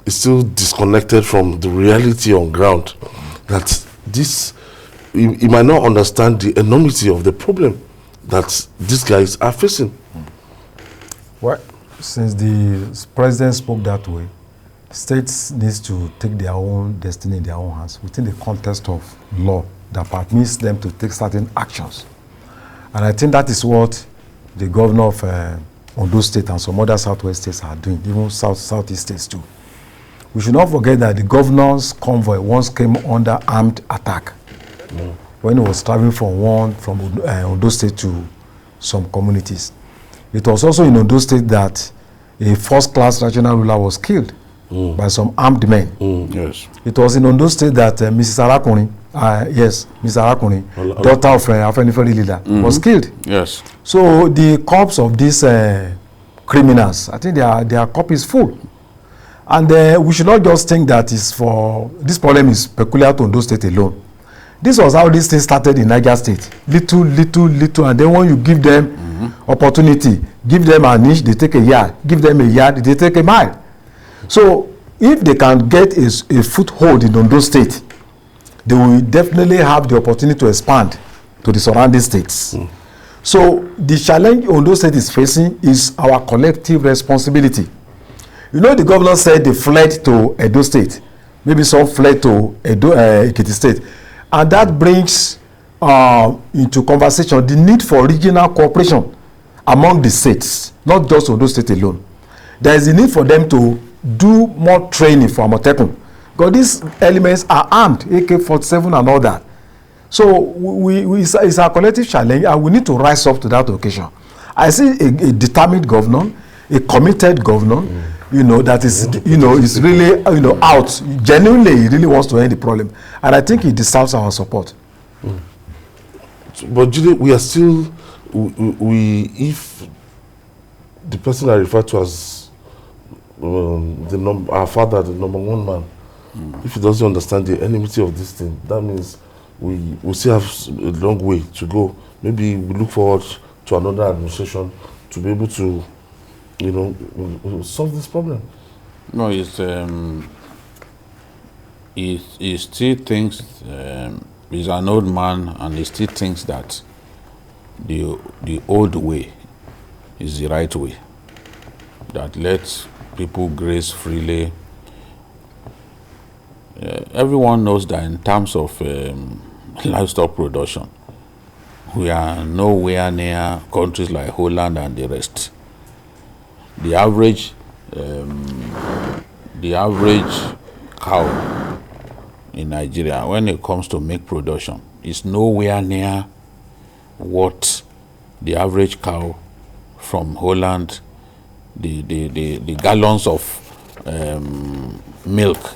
is still disconnected from the reality on ground, that he might not understand the enormity of the problem that these guys are facing. Well, since the president spoke that way, states needs to take their own destiny in their own hands within the context of law that permits them to take certain actions. And I think that is what the governor of Ondo State and some other southwest states are doing, even southeast states too. We should not forget that the governor's convoy once came under armed attack when he was traveling from Ondo State to some communities. It was also in Ondo State that a first-class regional ruler was killed by some armed men. Yes. It was in Ondo State that Mrs. Arakuni, Mrs. Arakuni, daughter of Afenifere leader, was killed. Yes. So the corpse of these criminals, I think their cup is full. And we should not just think that this problem is peculiar to Ondo State alone. This was how this thing started in Niger State. Little, and then when you give them opportunity, give them an inch, they take a yard. Give them a yard, they take a mile. So if they can get a foothold in Ondo State, they will definitely have the opportunity to expand to the surrounding states. So the challenge Ondo State is facing is our collective responsibility. You know, the governor said they fled to Edo State. Maybe some fled to Ekiti State. And that brings into conversation the need for regional cooperation among the states, not just Ondo State alone. There is a need for them to do more training for Amotekun, because these elements are armed, AK-47 and all that. So it's a collective challenge, and we need to rise up to that occasion. I see a determined governor, a committed governor, that is, is really, out. Genuinely, he really wants to end the problem. And I think he deserves our support. But Julie, we are still, if the person I refer to as our father, the number one man, if he doesn't understand the enmity of this thing, that means we still have a long way to go. Maybe we look forward to another administration to be able to solve this problem. No, he still thinks he's an old man, and he still thinks that the old way is the right way, that lets people graze freely. Everyone knows that in terms of livestock production, we are nowhere near countries like Holland and the rest. The average cow in Nigeria, when it comes to milk production, is nowhere near what the average cow from Holland, the gallons of milk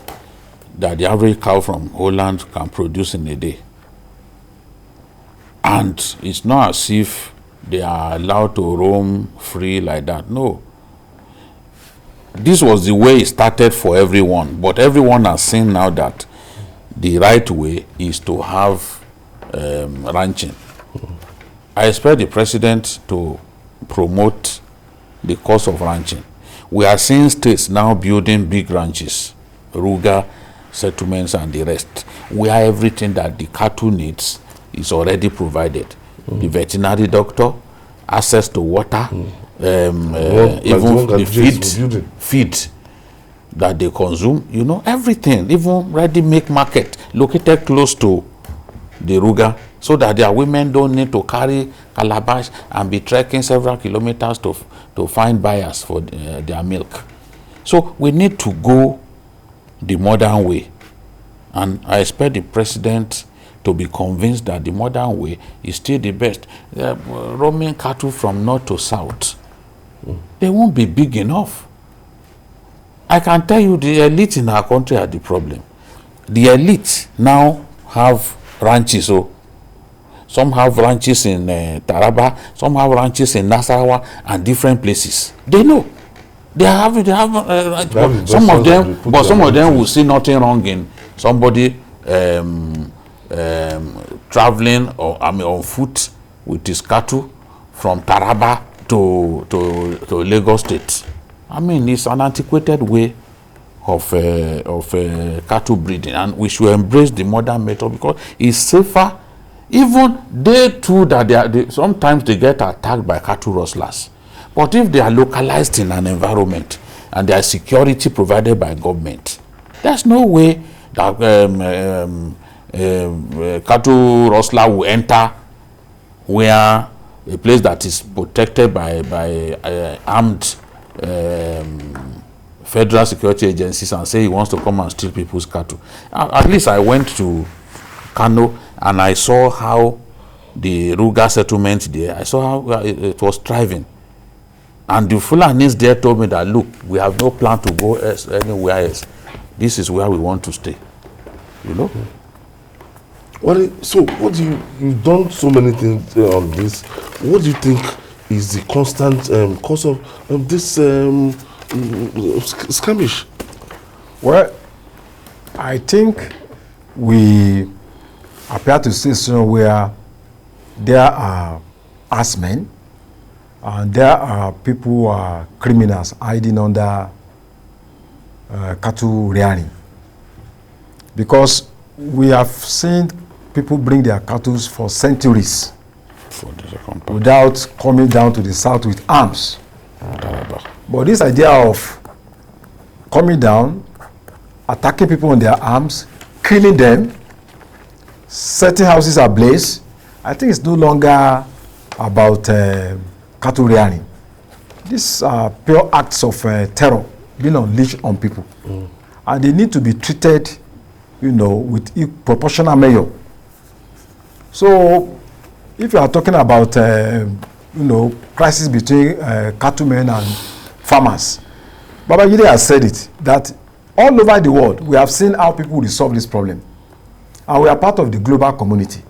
that the average cow from Holland can produce in a day. And it's not as if they are allowed to roam free like that. No. This was the way it started for everyone, but everyone has seen now that the right way is to have ranching. I expect the president to promote the cause of ranching. We are seeing states now building big ranches, rural settlements and the rest, where everything that the cattle needs is already provided. The veterinary doctor, access to water, even the feed that they consume, you know, everything, even ready-made market located close to the ruga, so that their women don't need to carry calabash and be trekking several kilometers to find buyers for their milk. So we need to go the modern way, and I expect the president to be convinced that the modern way is still the best. Roaming cattle from north to south, they won't be big enough. I can tell you the elite in our country are the problem. The elite now have ranches. So some have ranches in Taraba, some have ranches in Nasarawa and different places. They know. They have some of them will see nothing wrong in somebody traveling on foot with his cattle from Taraba to Lagos State. I mean, it's an antiquated way of cattle breeding, and we should embrace the modern method because it's safer. Even they too, that sometimes they get attacked by cattle rustlers, but if they are localized in an environment and there is security provided by government, there's no way that cattle rustler will enter where a place that is protected by armed federal security agencies and say he wants to come and steal people's cattle. At least I went to Kano and I saw how the Ruga settlement there, I saw how it was thriving. And the Fulanis there told me that, look, we have no plan to go anywhere else. This is where we want to stay. You know? Well, so what do you've done so many things on this. What do you think is the constant cause of this skirmish? Well, I think we appear to see somewhere there are herdsmen and there are people who are criminals hiding under cattle rearing. Because we have seen people bring their cattle for centuries without coming down to the south with arms. But this idea of coming down, attacking people on their arms, killing them, setting houses ablaze, I think it's no longer about cattle rearing. These are pure acts of terror being unleashed on people. And they need to be treated, you know, with proportional measure. So if you are talking about, you know, crisis between cattlemen and farmers, Babajide has said it, that all over the world, we have seen how people resolve this problem. And we are part of the global community.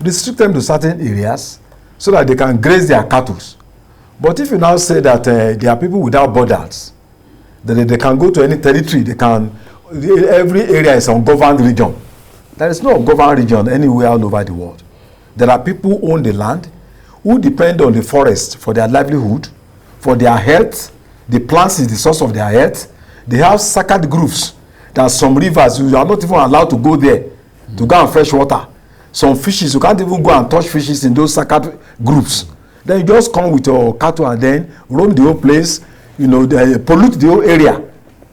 Restrict them to certain areas so that they can graze their cattle. But if you now say that there are people without borders, that they can go to any territory, every area is ungoverned region. There is no ungoverned region anywhere all over the world. There are people who own the land, who depend on the forest for their livelihood, for their health. The plants is the source of their health. They have sacred groves. There are some rivers you are not even allowed to go there to go and fetch water. Some fishes, you can't even go and touch fishes in those sacred groups. Then you just come with your cattle and then roam the whole place, you know, they pollute the whole area.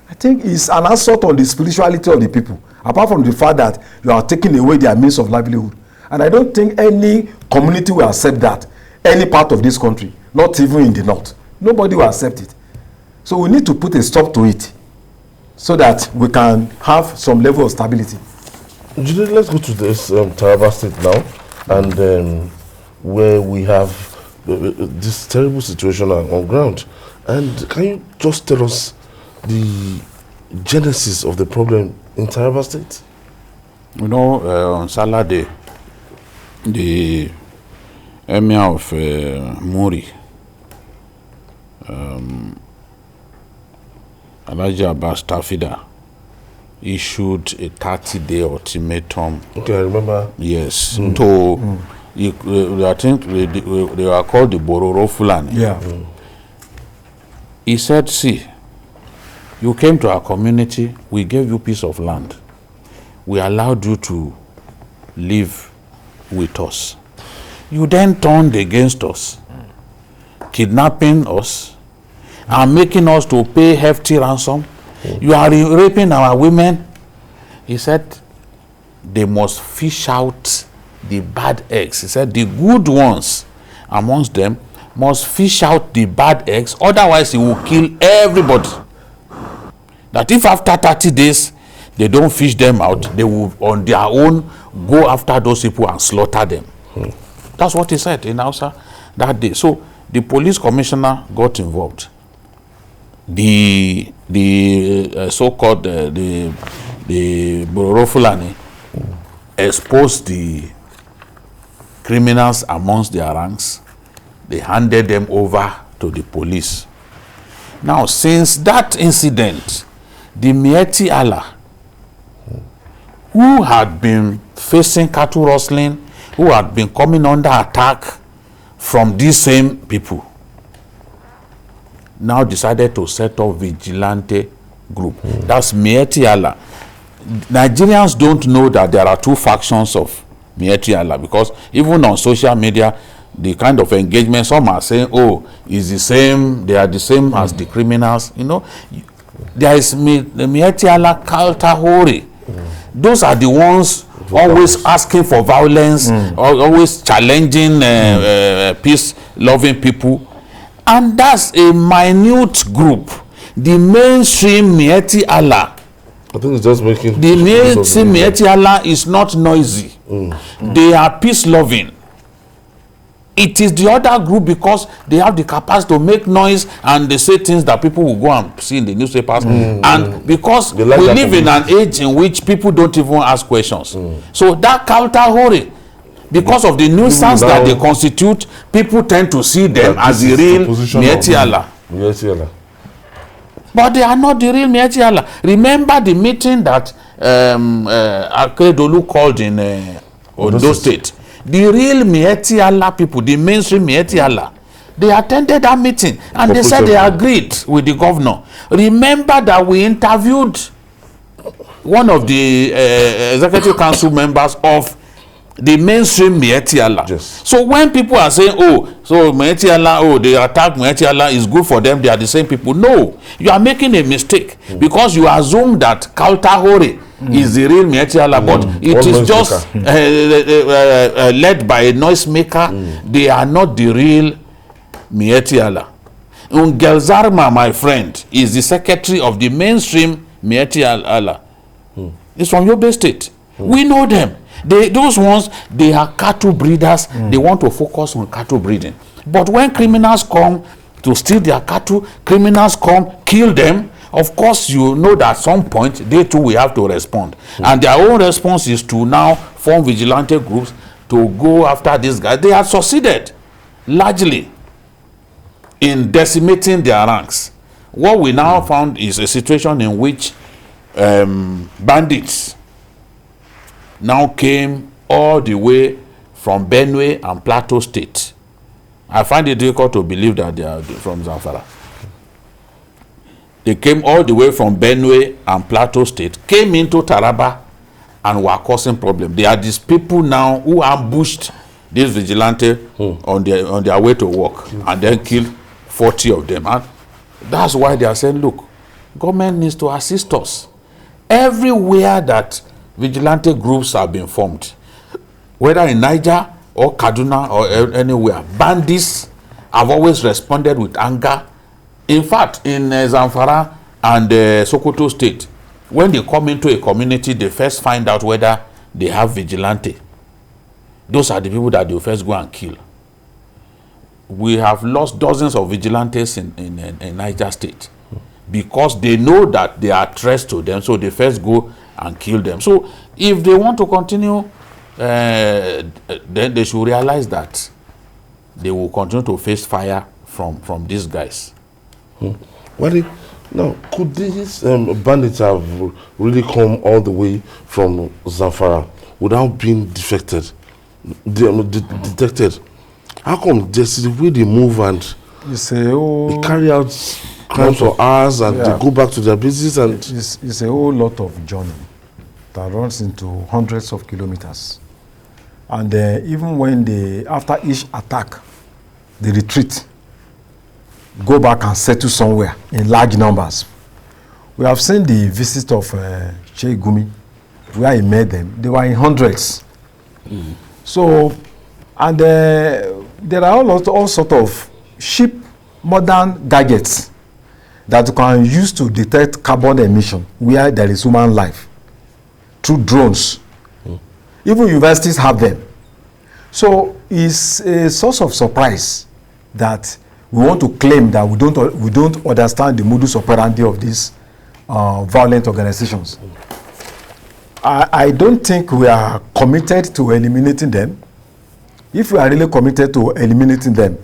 I think it's an assault on the spirituality of the people, apart from the fact that you are taking away their means of livelihood. And I don't think any community will accept that, any part of this country, not even in the north. Nobody will accept it. So we need to put a stop to it so that we can have some level of stability. Jude, let's go to this Taraba state now, and where we have this terrible situation on ground. And can you just tell us the genesis of the problem in Taraba state? You know, on Saturday, the emir of Muri, Alhaji Abbas Tafida, issued a 30-day ultimatum. Okay, I remember. Yes. To I think they were called the Bororo Fulani. Yeah. He said, see, you came to our community, we gave you piece of land. We allowed you to live with us. You then turned against us, kidnapping us, and making us to pay hefty ransom. You are raping our women. He said, they must fish out the bad eggs. He said, the good ones amongst them must fish out the bad eggs, otherwise he will kill everybody. That if after 30 days they don't fish them out, they will on their own go after those people and slaughter them. That's what he said in Hausa that day. So the police commissioner got involved. The so-called the Bororo Fulani exposed the criminals amongst their ranks. They handed them over to the police. Now, since that incident, the Mieti Allah, who had been facing cattle rustling, who had been coming under attack from these same people, now decided to set up vigilante group. That's Mieti Allah. Nigerians don't know that there are two factions of Mieti Allah, because even on social media, the kind of engagement, some are saying, oh, it's the same, they are the same as the criminals. You know, there is the Mieti Allah Kaltahori. Those are the ones always asking for violence, always challenging peace-loving people. And that's a minute group. The mainstream Mieti Allah, I think it's just making... the mainstream Mieti Allah is not noisy. They are peace-loving. It is the other group, because they have the capacity to make noise and they say things that people will go and see in the newspapers. And because we live in an age in which people don't even ask questions. So that Kaltahori, because of the nuisance that they constitute, people tend to see them as the real Mieti Allah. But they are not the real Mieti Allah. Remember the meeting that Akeredolu called in Ondo State. The real Mieti Allah people, the mainstream Mieti Allah, they attended that meeting and they said they agreed with the governor. Remember that we interviewed one of the executive council members of the mainstream Mieti Allah. Yes. So when people are saying, oh, so Mieti Allah, oh, they attack Mieti Allah, is good for them, they are the same people. No, you are making a mistake because you assume that Kaltahori is the real Mieti Allah, but it is just led by a noisemaker. They are not the real Mieti Allah. Ungelzarma, my friend, is the secretary of the mainstream Mieti Allah. It's from Yobe State. We know them. Those ones, they are cattle breeders. They want to focus on cattle breeding. But when criminals come to steal their cattle, criminals come, kill them, of course, you know that at some point, they too will have to respond. And their own response is to now form vigilante groups to go after these guys. They have succeeded largely in decimating their ranks. What we now found is a situation in which bandits now came all the way from Benue and Plateau State. I find it difficult to believe that they are from Zamfara. They came all the way from Benue and Plateau State, came into Taraba and were causing problems. They are these people now who ambushed this vigilante on their way to work and then killed 40 of them. And that's why they are saying, look, government needs to assist us. Everywhere that vigilante groups have been formed, whether in Niger or Kaduna or anywhere, bandits have always responded with anger. In fact, in Zamfara and Sokoto State, when they come into a community, they first find out whether they have vigilante. Those are the people that they first go and kill. We have lost dozens of vigilantes in Niger State because they know that they are threats to them, so they first go and kill them. So if they want to continue, then they should realize that they will continue to face fire from these guys. Well, Now, could these bandits have really come all the way from Zamfara without being detected? How come just the way they move and they carry out crimes for hours and they go back to their bases? And it's a whole lot of journey that runs into hundreds of kilometers. And even when they, after each attack, they retreat, go back and settle somewhere in large numbers. We have seen the visit of Sheikh Gumi, where he met them. They were in hundreds. So, and there are all sorts of cheap modern gadgets that you can use to detect carbon emission where there is human life through drones. Even universities have them. So it's a source of surprise that we want to claim that we don't understand the modus operandi of these violent organizations. I don't think we are committed to eliminating them. If we are really committed to eliminating them,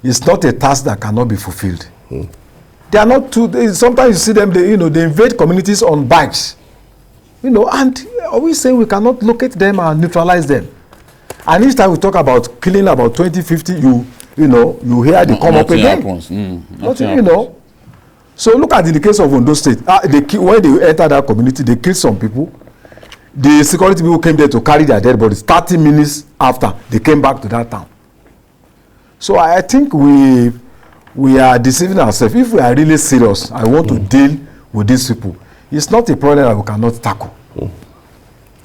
it's not a task that cannot be fulfilled. They are not too. Sometimes you see them. They invade communities on bikes, and we say we cannot locate them and neutralize them. And each time we talk about killing about 20, 50, you hear they come up again. Nothing, So look at the case of Ondo State. When they enter that community, they killed some people. The security people came there to carry their dead bodies. 30 minutes after, they came back to that town. So I think we are deceiving ourselves. If we are really serious, I want to deal with these people. It's not a problem that we cannot tackle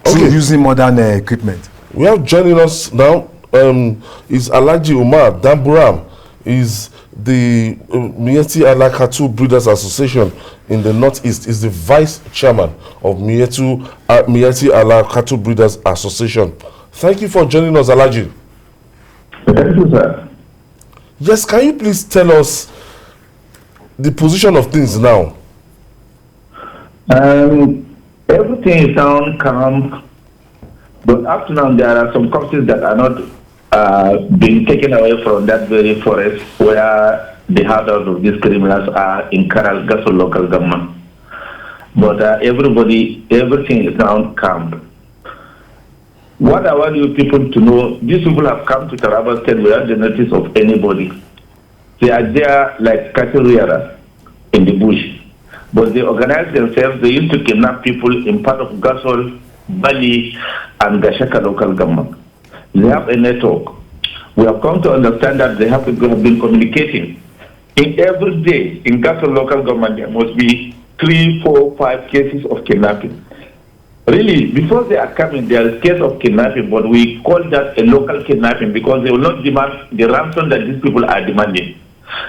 through using modern equipment. We have joining us now is Alhaji Umar Damburam, is the Miyetti Allah Cattle Breeders Association in the Northeast, is the vice chairman of Miyetti Allah Cattle Breeders Association. Thank you for joining us, Alhaji. Thank you, sir. Yes, can you please tell us the position of things now? Everything is sound calm, but up to now there are some corpses that are not being taken away from that very forest where the houses of these criminals are in Gasso local government. But everything is now calm. What I want you people to know, these people have come to Taraba State without the notice of anybody. They are there like cattle rearers in the bush. But they organize themselves. They used to kidnap people in part of Gasol, Bali, and Gashaka local government. They have a network. We have come to understand that they have been communicating. In every day in Gasol local government, there must be 3, 4, 5 cases of kidnapping. Really, before they are coming, there is case of kidnapping, but we call that a local kidnapping because they will not demand the ransom that these people are demanding.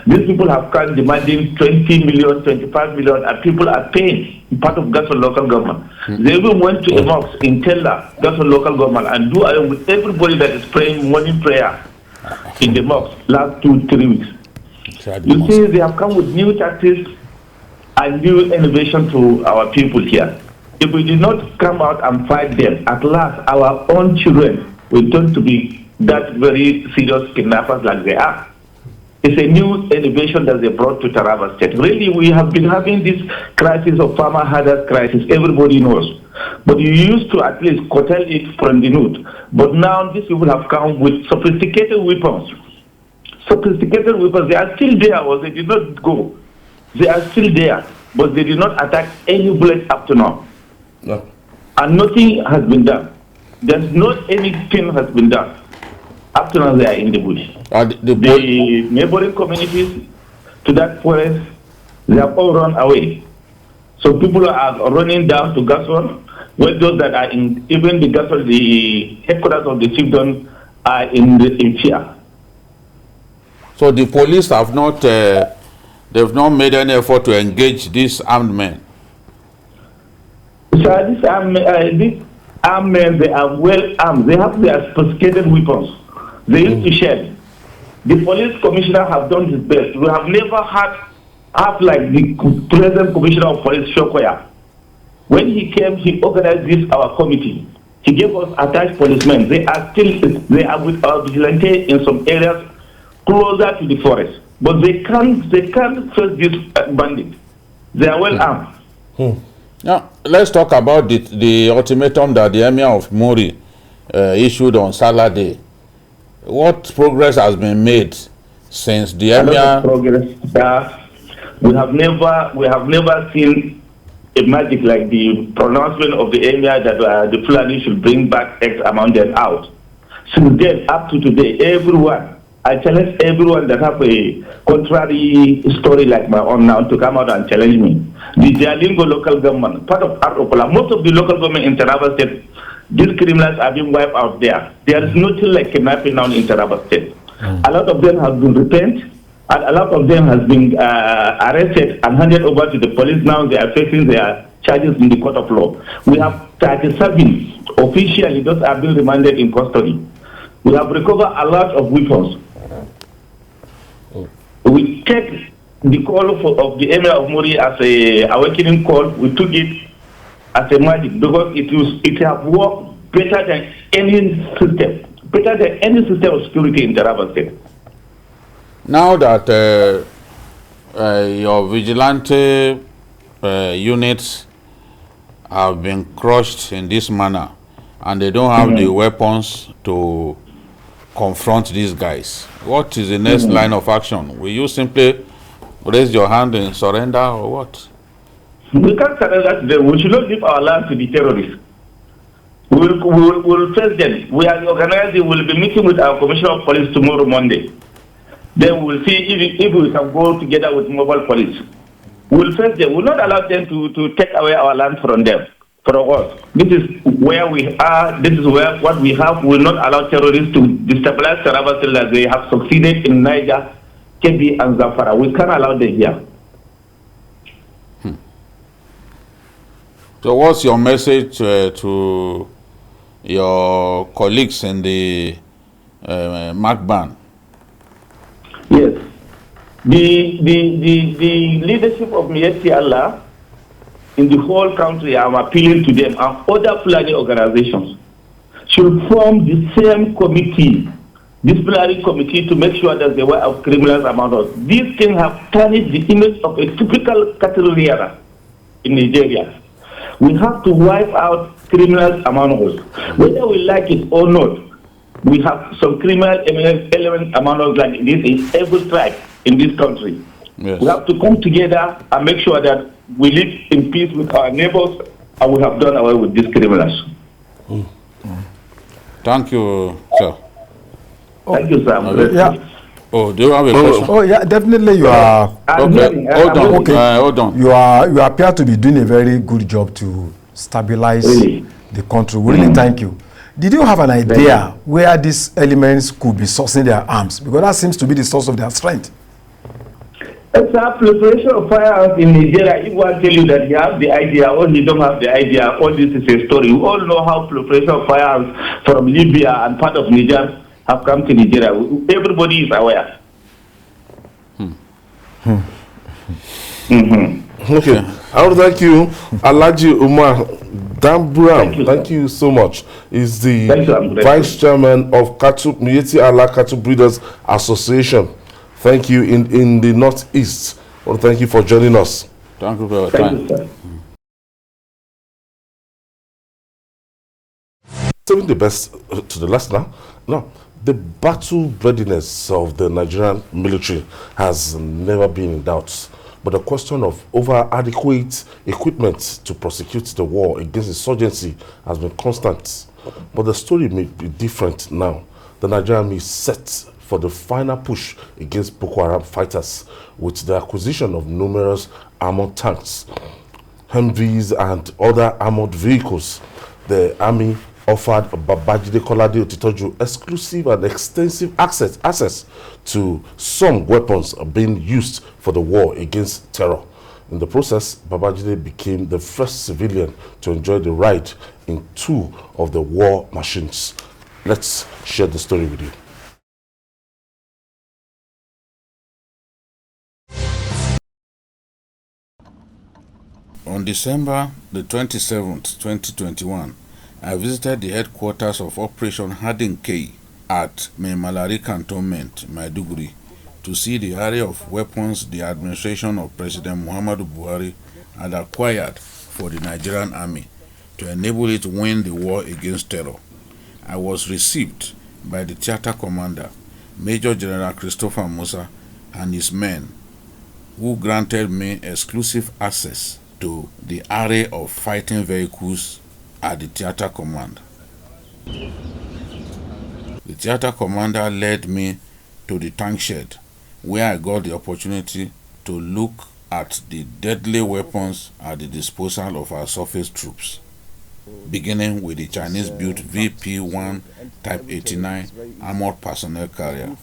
These people have come demanding 20 million, 25 million, and people are paying part of Gasol local government. They even went to a mosque in Tella, Gasol local government, and do away with everybody that is praying morning prayer in the mosque last 2-3 weeks. You see, they have come with new tactics and new innovation to our people here. If we did not come out and fight them, at last our own children will turn to be that very serious kidnappers like they are. It's a new innovation that they brought to Taraba State. Really, we have been having this crisis of farmer herders crisis, everybody knows. But you used to at least curtail it from the root. But now these people have come with sophisticated weapons. Sophisticated weapons, they are still there, or they did not go. They are still there, but they did not attack any bullet up to now. No. And nothing has been done. There's not anything has been done. Up to now, they are in the bush. The neighboring communities to that forest, they have all run away. So people are running down to Gasol, where those that are in, even the Gasol, the headquarters of the chiefdom are in fear. So the police have not, they've not made any effort to engage these armed men? So these armed men, they are well armed. They have their sophisticated weapons. They used to share. The police commissioner have done his best. We have never had like the present commissioner of police, Shokoya. When he came, he organized this, our committee. He gave us attached policemen. They are with our vigilante in some areas closer to the forest. But they can't face this bandit. They are well armed. Now, let's talk about the ultimatum that the Emir of Muri issued on Saturday. What progress has been made since the A lot Emir? of progress. We have never seen a magic like the pronouncement of the Emir that the Fulani should bring back X amount them out. Since then, up to today, I challenge everyone that have a contrary story like my own now to come out and challenge me. The Jalingo local government, part of Artopola, most of the local government in Taraba State, these criminals are being wiped out there. There is nothing like kidnapping now in Taraba State. A lot of them have been repented, and a lot of them has been arrested and handed over to the police. Now they are facing their charges in the court of law. We have 37 officially, those are being remanded in custody. We have recovered a lot of weapons. We take the call of the Emir of Muri as a awakening call. We took it as a magic because it has worked better than any system of security in Taraba State. Now that your vigilante units have been crushed in this manner and they don't have the weapons to confront these guys, what is the next line of action? Will you simply raise your hand and surrender, or what? We can't surrender to them. We should not leave our land to the terrorists. We'll face them. We are organizing. We'll be meeting with our commissioner of police tomorrow, Monday. Then we'll see if we can go together with mobile police. We'll face them. We'll not allow them to take away our land from them. From us. This is where we are. This is where what we have. We will not allow terrorists to destabilize Taraba State as they have succeeded in Niger, Kebbi, and Zamfara. We can't allow them here. So what's your message to your colleagues in the MACBAN? Yes. The leadership of Miyetti Allah in the whole country, I'm appealing to them and other Fulani organizations should form the same committee, disciplinary committee, to make sure that the way of criminals among us. These things have tarnished the image of a typical cattle rearer in Nigeria. We have to wipe out criminals among us. Whether we like it or not, we have some criminal elements among us like this in every tribe in this country. Yes. We have to come together and make sure that we live in peace with our neighbors, and we have done away with these criminals. Thank you, sir. Thank you, sir. Yeah. Oh, do you have a question? Oh, yeah, definitely you are. Okay, hold on. You appear to be doing a very good job to stabilize the country. We really thank you. Did you have an idea where these elements could be sourcing their arms? Because that seems to be the source of their strength. It's a proliferation of firearms in Nigeria. If one tell you that he has the idea or he don't have the idea, all this is a story. We all know how proliferation of firearms from Libya and part of Niger have come to Nigeria. Everybody is aware. Okay, I want to thank you, Alhaji Umar Damburam. Thank you so much. He's the Vice Chairman of Miyetti Allah Cattle Breeders Association. Thank you in the Northeast. I want to thank you for joining us. Thank you for your time. Saving the best to the last now. No, the battle readiness of the Nigerian military has never been in doubt. But the question of over-adequate equipment to prosecute the war against insurgency has been constant. But the story may be different now. The Nigerian Army is set for the final push against Boko Haram fighters with the acquisition of numerous armored tanks, Humvees, and other armored vehicles. The Army offered Babajide Kolade Otitoju exclusive and extensive access to some weapons being used for the war against terror. In the process, Babajide became the first civilian to enjoy the ride in 2 of the war machines. Let's share the story with you. On December the 27th, 2021, I visited the headquarters of Operation Hardin K at Maimalari Cantonment, Maiduguri, to see the array of weapons the administration of President Muhammadu Buhari had acquired for the Nigerian army to enable it to win the war against terror. I was received by the theater commander, Major General Christopher Musa, and his men, who granted me exclusive access to the array of fighting vehicles at the theater command. The theater commander led me to the tank shed, where I got the opportunity to look at the deadly weapons at the disposal of our surface troops, beginning with the Chinese-built VP-1 Type 89 armored personnel carrier.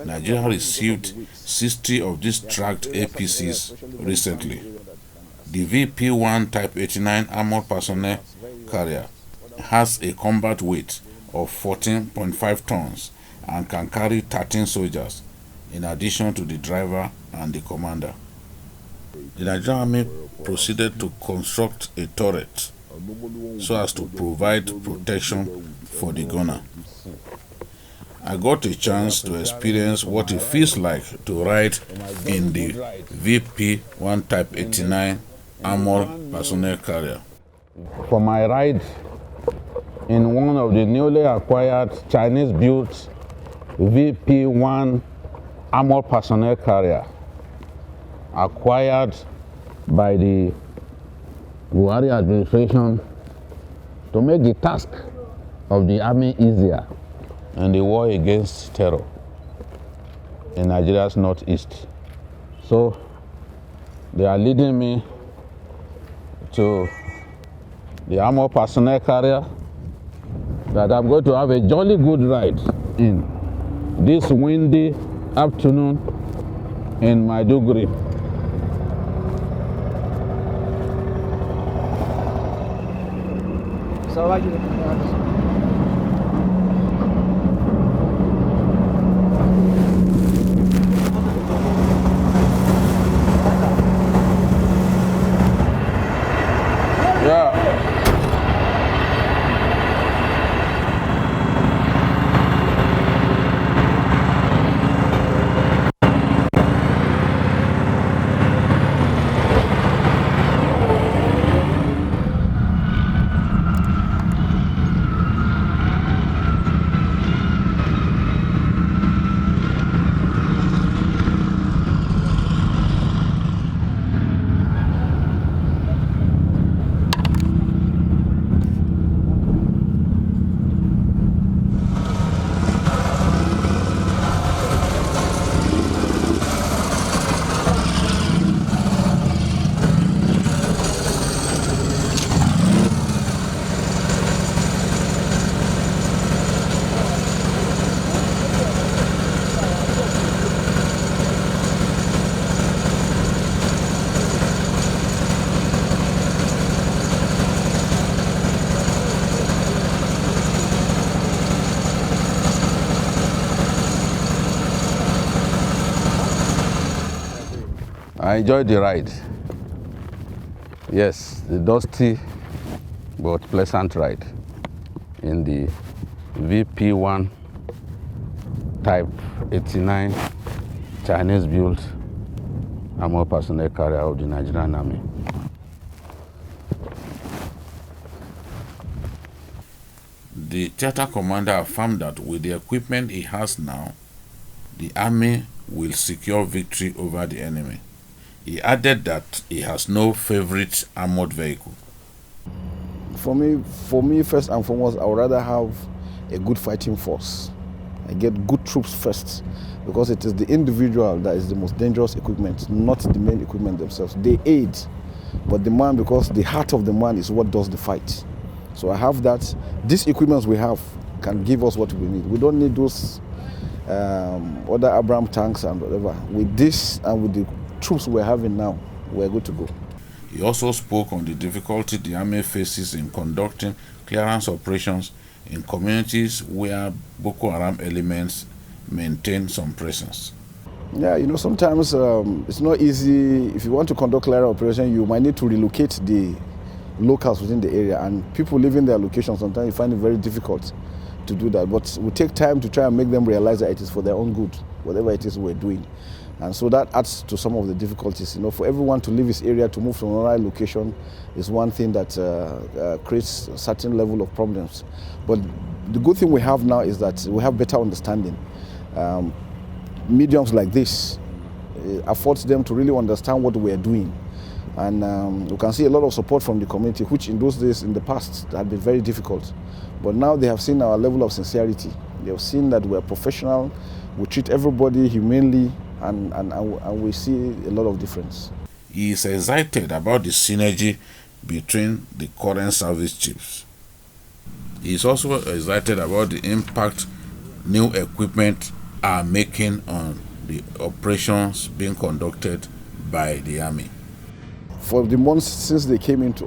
Nigeria received 60 of these tracked APCs recently. The VP-1 Type 89 armored personnel carrier has a combat weight of 14.5 tons and can carry 13 soldiers, in addition to the driver and the commander. The Nigerian Army proceeded to construct a turret so as to provide protection for the gunner. I got a chance to experience what it feels like to ride in the VP-1 Type 89 armored personnel carrier. For my ride in one of the newly acquired Chinese-built VP-1 armored personnel carrier, acquired by the Buhari administration to make the task of the army easier in the war against terror in Nigeria's northeast. So they are leading me to the armored personnel carrier that I'm going to have a jolly good ride in this windy afternoon in Maiduguri. I enjoyed the ride. Yes, the dusty but pleasant ride in the VP-1 Type 89 Chinese-built armored personnel carrier of the Nigerian Army. The theater commander affirmed that with the equipment he has now, the army will secure victory over the enemy. He added that he has no favorite armored vehicle. For me, first and foremost, I would rather have a good fighting force. I get good troops first, because it is the individual that is the most dangerous equipment, not the main equipment themselves. They aid, but the man, because the heart of the man is what does the fight. So I have that. These equipments we have can give us what we need. We don't need those other Abraham tanks and whatever. With this and with the troops we're having now, we're good to go. He also spoke on the difficulty the army faces in conducting clearance operations in communities where Boko Haram elements maintain some presence. Yeah, you know, sometimes it's not easy. If you want to conduct clearance operation, you might need to relocate the locals within the area, and people living their locations, sometimes you find it very difficult to do that. But we take time to try and make them realize that it is for their own good. whatever it is we're doing. And so that adds to some of the difficulties. You know, for everyone to leave his area to move to another location is one thing that creates a certain level of problems. But the good thing we have now is that we have better understanding. Mediums like this affords them to really understand what we are doing. And we can see a lot of support from the community, which in those days, in the past, had been very difficult. But now they have seen our level of sincerity. They have seen that we are professional, we treat everybody humanely, and we see a lot of difference. He is excited about the synergy between the current service chiefs. He is also excited about the impact new equipment are making on the operations being conducted by the army. For the months since they came into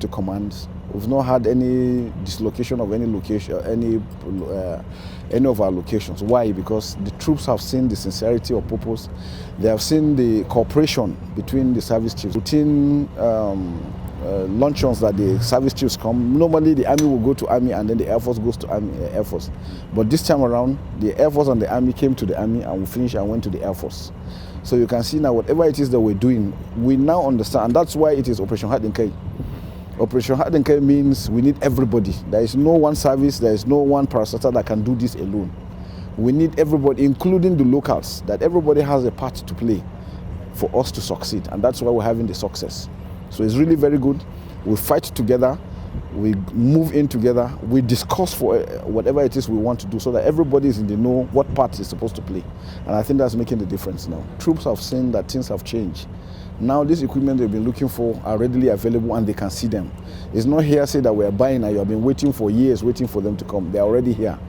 command, we've not had any dislocation of any location, any of our locations. Why? Because the troops have seen the sincerity of purpose. They have seen the cooperation between the service chiefs. Routine luncheons that the service chiefs come. Normally the army will go to army and then the Air Force goes to Air Force. But this time around, the Air Force and the army came to the army and we finished and went to the Air Force. So you can see now whatever it is that we're doing, we now understand, and that's why it is Operation Herdsmen. Operation Herdsmen means we need everybody. There is no one service, there is no one parastatal that can do this alone. We need everybody, including the locals, that everybody has a part to play for us to succeed, and that's why we're having the success. So it's really very good. We fight together, we move in together, we discuss for whatever it is we want to do so that everybody is in the know what part is supposed to play. And I think that's making the difference now. Troops have seen that things have changed. Now this equipment they've been looking for are readily available and they can see them. It's not hearsay that we're buying and you have been waiting for years, waiting for them to come. They're already here.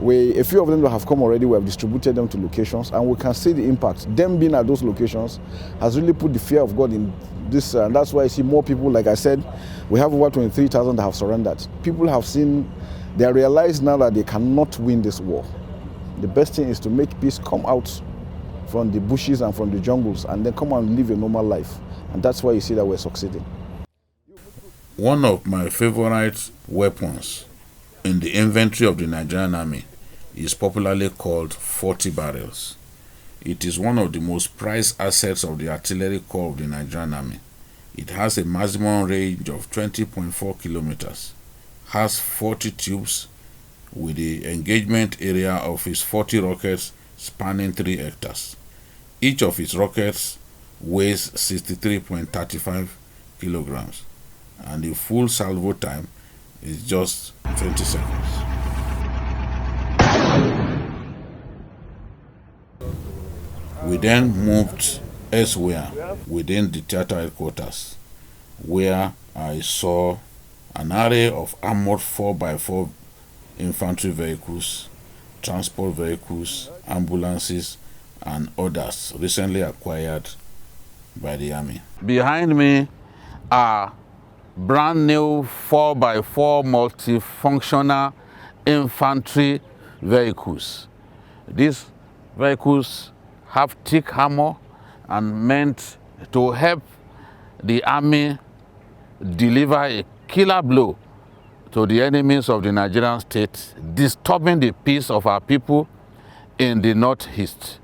A few of them that have come already, we have distributed them to locations and we can see the impact. Them being at those locations has really put the fear of God in this, and that's why I see more people. Like I said, we have over 23,000 that have surrendered. People have seen, they realize now that they cannot win this war. The best thing is to make peace, come out from the bushes and from the jungles and then come and live a normal life. And that's why you see that we're succeeding. One of my favorite weapons in the inventory of the Nigerian Army is popularly called 40 barrels. It is one of the most prized assets of the artillery corps of the Nigerian Army. It has a maximum range of 20.4 kilometers, has 40 tubes with the engagement area of its 40 rockets spanning 3 hectares. Each of its rockets weighs 63.35 kilograms and the full salvo time is just 20 seconds. We then moved elsewhere within the theater headquarters, where I saw an array of armored 4x4 infantry vehicles, transport vehicles, ambulances, and others recently acquired by the army. Behind me are brand new 4x4 multifunctional infantry vehicles. These vehicles have thick armor and meant to help the army deliver a killer blow to the enemies of the Nigerian state, disturbing the peace of our people in the northeast.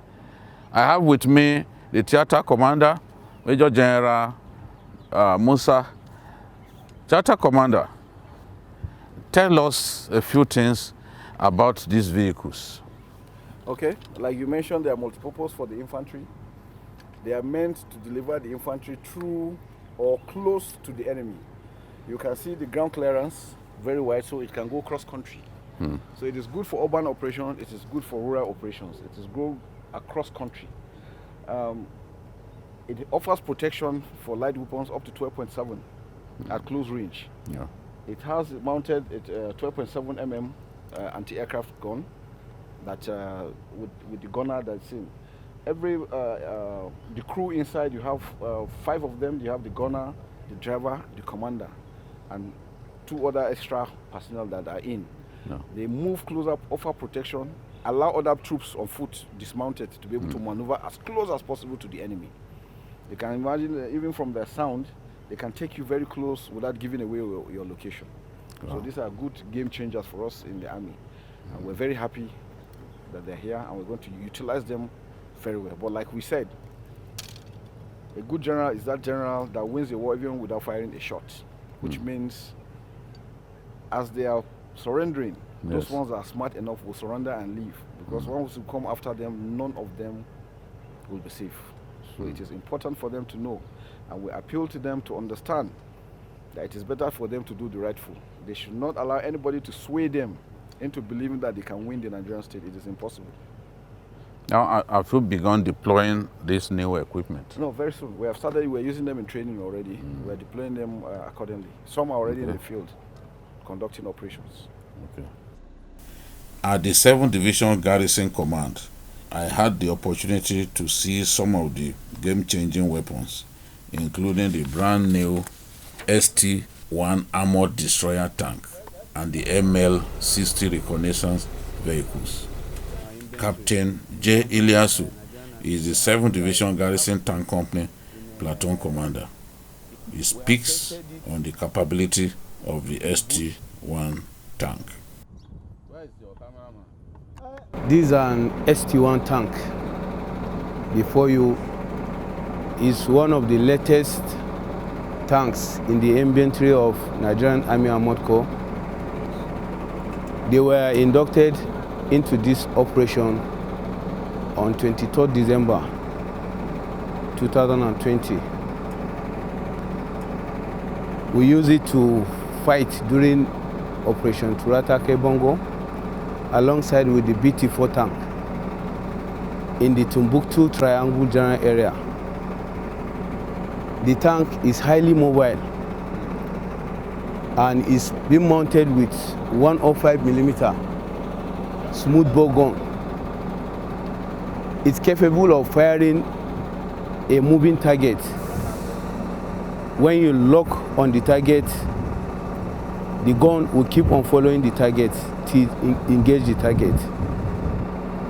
I have with me the theater commander, Major General Musa. Theater commander, tell us a few things about these vehicles. Okay, like you mentioned, they are multipurpose for the infantry. They are meant to deliver the infantry through or close to the enemy. You can see the ground clearance very wide, so it can go cross country. So it is good for urban operations, it is good for rural operations, it is good across country. It offers protection for light weapons up to 12.7 at close range. Yeah. It has mounted a 12.7 mm anti-aircraft gun that with the gunner that's in. The crew inside, you have 5 of them. You have the gunner, the driver, the commander, and 2 other extra personnel that are in. No. They move closer, offer protection, allow other troops on foot dismounted to be able to maneuver as close as possible to the enemy. You can imagine even from their sound, they can take you very close without giving away your location. Wow. So these are good game changers for us in the army. And we're very happy that they're here, and we're going to utilize them very well. But like we said, a good general is that general that wins the war even without firing a shot, which means as they are surrendering, those ones that are smart enough will surrender and leave, because once you come after them, none of them will be safe. So it is important for them to know, and we appeal to them to understand that it is better for them to do the rightful. They should not allow anybody to sway them into believing that they can win the Nigerian state. It is impossible. Now, have you begun deploying this new equipment? No, very soon. We have started, we're using them in training already. We're deploying them accordingly. Some are already in the field conducting operations. Okay. At the 7th Division Garrison Command, I had the opportunity to see some of the game-changing weapons, including the brand new ST-1 Armored Destroyer Tank and the ML-60 reconnaissance vehicles. Captain J. Ilyasu is the 7th Division Garrison Tank Company Platoon Commander. He speaks on the capability of the ST-1 tank. This is an ST-1 tank. Before you is one of the latest tanks in the inventory of Nigerian Army Armored Corps. They were inducted into this operation on 23rd December 2020. We use it to fight during Operation Turatake Bongo alongside with the BT-4 tank in the Timbuktu Triangle General area. The tank is highly mobile and is being mounted with 105mm smooth bore gun. It's capable of firing a moving target. When you lock on the target, the gun will keep on following the target till engage the target.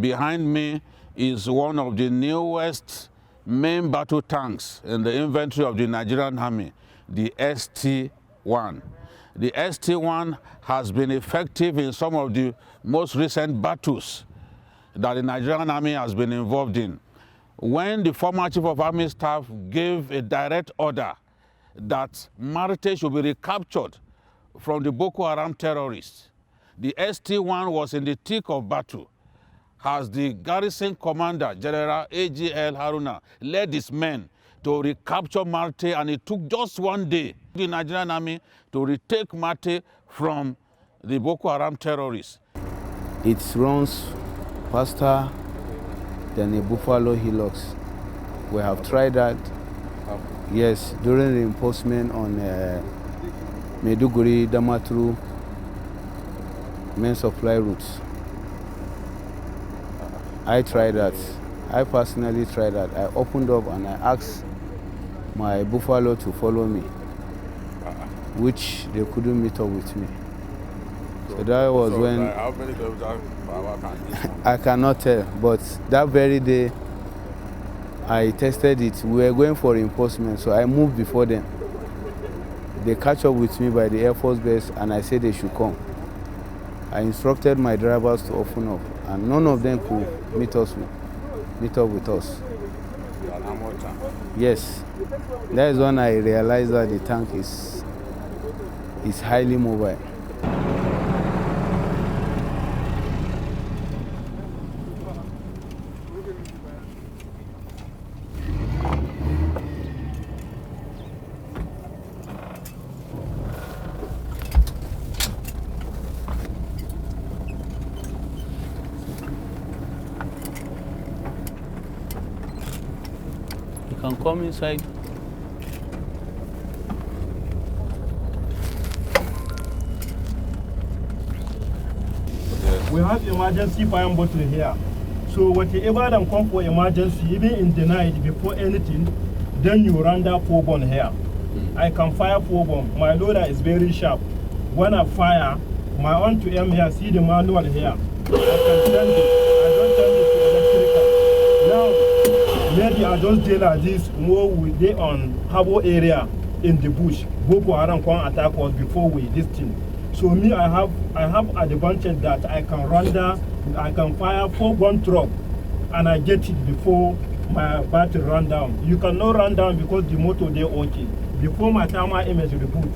Behind me is one of the newest main battle tanks in the inventory of the Nigerian Army, the ST-1. The ST-1 has been effective in some of the most recent battles that the Nigerian Army has been involved in. When the former Chief of Army Staff gave a direct order that Marte should be recaptured from the Boko Haram terrorists, the ST-1 was in the thick of battle. As the garrison commander, General AGL Haruna, led his men to recapture Marte, and it took just one day for the Nigerian Army to retake Marte from the Boko Haram terrorists. It runs faster than a Buffalo Hilux. We have tried that, yes, during reinforcement on Maiduguri, Damaturu, main supply routes. I tried that. I personally tried that. I opened up and I asked my Buffalo to follow me, which they couldn't meet up with me. So that was when... How many kilometers per hour can this one? I cannot tell, but that very day I tested it. We were going for reinforcement, so I moved before them. They catch up with me by the Air Force base and I said they should come. I instructed my drivers to open up, and none of them could meet up with us. Yes, that is when I realized that the tank is highly mobile. Can come inside. We have emergency fire bottle here. So whatever them come for emergency, even in the night before anything, then you run that 4-bomb here. I can fire 4-bomb. My loader is very sharp. When I fire, my on to M here, see the manual here. I can send it. I don't send it to electrical. Now, maybe I just deal like this more with the on Habo area in the bush. Boko Haram can attack us before we this thing. So me, I have advantage that I can run down, I can fire 4-gun truck, and I get it before my battery run down. You cannot run down because the motor they okay. Before my timer image reboot,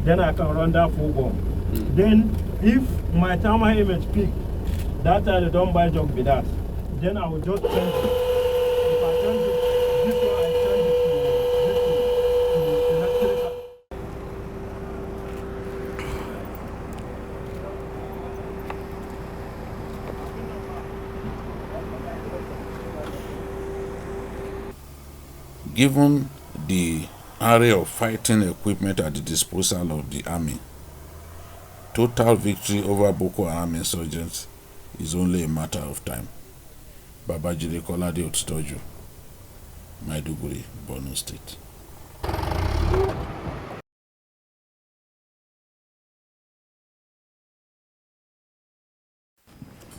then I can run down 4-gun. Then if my timer image peak, that I don't buy jog with that. Then I will just change it. If I change it, this one I change it to electrical. Given the array of fighting equipment at the disposal of the army, total victory over Boko Haram insurgents is only a matter of time. Babajide Kolade Otutoju, Maiduguri, Borno State.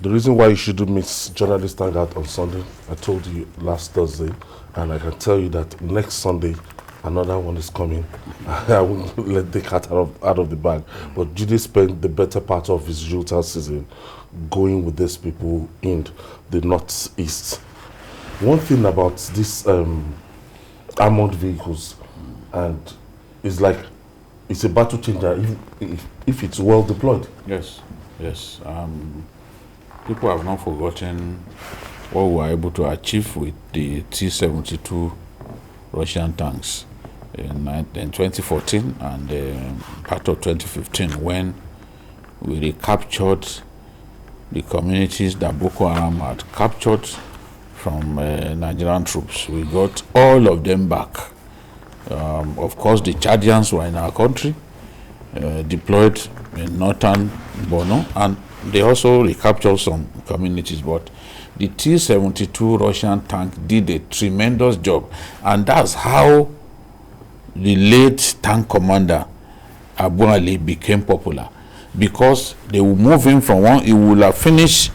The reason why you shouldn't miss Journalist Hangout on Sunday, I told you last Thursday, and I can tell you that next Sunday, another one is coming. I won't let the cat out of the bag. But Jude spent the better part of his Utah season going with these people in the northeast. One thing about these armored vehicles, and it's like it's a battle changer if it's well deployed. Yes, yes. People have not forgotten what we were able to achieve with the T-72 Russian tanks in 2014 and part of 2015, when we recaptured the communities that Boko Haram had captured from Nigerian troops. We got all of them back. Of course, the Chadians were in our country, deployed in northern Borno, and they also recaptured some communities, but the T-72 Russian tank did a tremendous job, and that's how the late tank commander Abu Ali became popular, because they will move him from one, he will have finished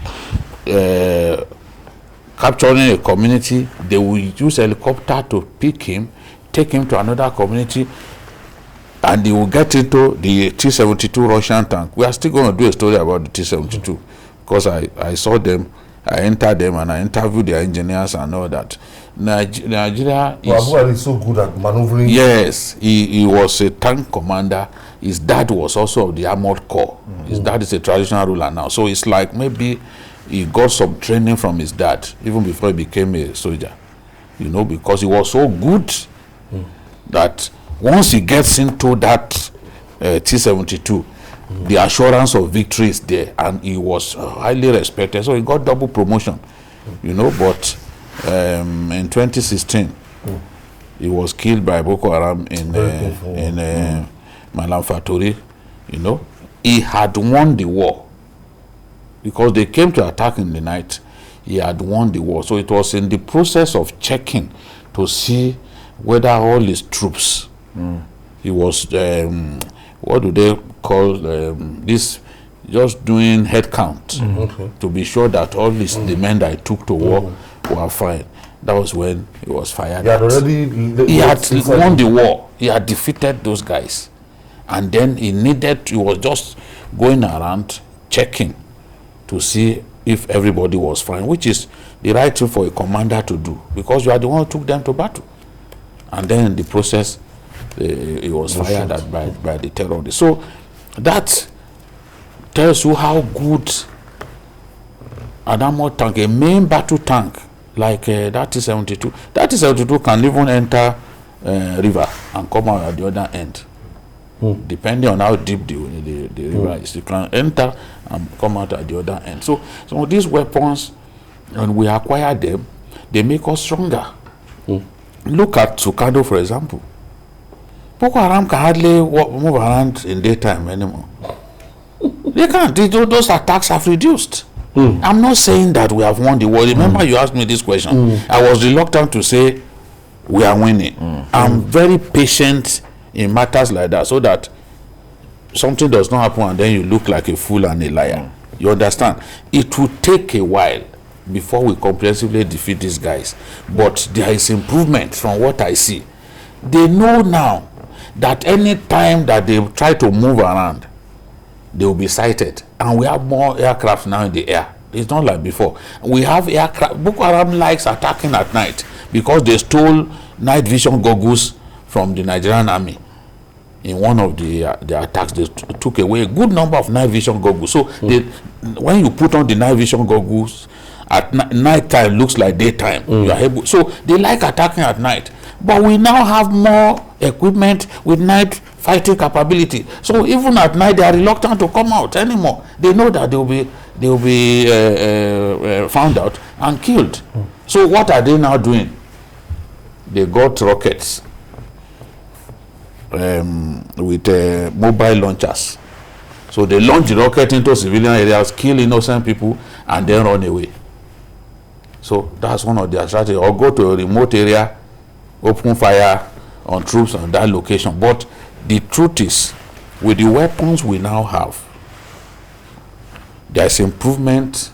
capturing a community, they will use helicopter to pick him, take him to another community, and they will get into the T-72 Russian tank. We are still going to do a story about the T-72 because I saw them, I entered them, and I interviewed their engineers and all that. Nigeria is so good at maneuvering. Yes, he was a tank commander. His dad was also of the armored corps. His dad is a traditional ruler now. So it's like maybe he got some training from his dad even before he became a soldier. You know, because he was so good that once he gets into that T-72, the assurance of victory is there, and he was highly respected. So he got double promotion, you know. But in 2016, he was killed by Boko Haram in Malam Fatori. You know, he had won the war because they came to attack in the night. He had won the war, so it was in the process of checking to see whether all his troops. He was what do they call this, just doing head count to be sure that all the men that he took to war were fine. That was when he was fired. He had already won the war. He had defeated those guys, and then he was just going around checking to see if everybody was fine, which is the right thing for a commander to do, because you are the one who took them to battle. And then in the process, he was fired at by the terrorists. So that tells you how good an armored tank, a main battle tank like that T-72. That T-72 can even enter river and come out at the other end, depending on how deep the river is. You can enter and come out at the other end. So some of these weapons, when we acquire them, they make us stronger. Look at Sukado, for example. Boko Haram can hardly move around in daytime anymore. They can't. Those attacks have reduced. I'm not saying that we have won the war. Remember, you asked me this question. I was reluctant to say we are winning. I'm very patient in matters like that, so that something does not happen and then you look like a fool and a liar. You understand? It will take a while before we comprehensively defeat these guys. But there is improvement from what I see. They know now that any time that they try to move around, they will be sighted. And we have more aircraft now in the air. It's not like before. We have aircraft. Boko Haram likes attacking at night because they stole night vision goggles from the Nigerian army. In one of the attacks, they took away a good number of night vision goggles. So when you put on the night vision goggles, at night time looks like daytime. You are able. So they like attacking at night. But we now have more equipment with night fighting capability. So even at night, they are reluctant to come out anymore. They know that they will be found out and killed. So what are they now doing? They got rockets with mobile launchers. So they launch the rocket into civilian areas, kill innocent people, and then run away. So that's one of their strategies. Or go to a remote area, open fire on troops on that location. But the truth is, with the weapons we now have, there is improvement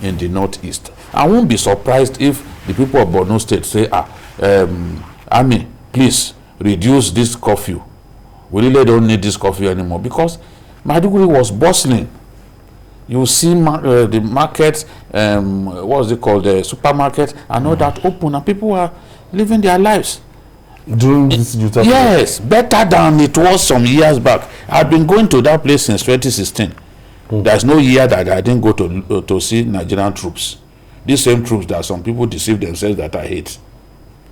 in the northeast. I won't be surprised if the people of Borno State say, Army, please reduce this curfew. We really don't need this curfew anymore, because Maiduguri was bustling. You see the markets, what's it called, the supermarket, and all that open, and people are living their lives. During this yes, better than it was some years back. I've been going to that place since 2016. There's no year that I didn't go to see Nigerian troops. These same troops that some people deceive themselves that I hate.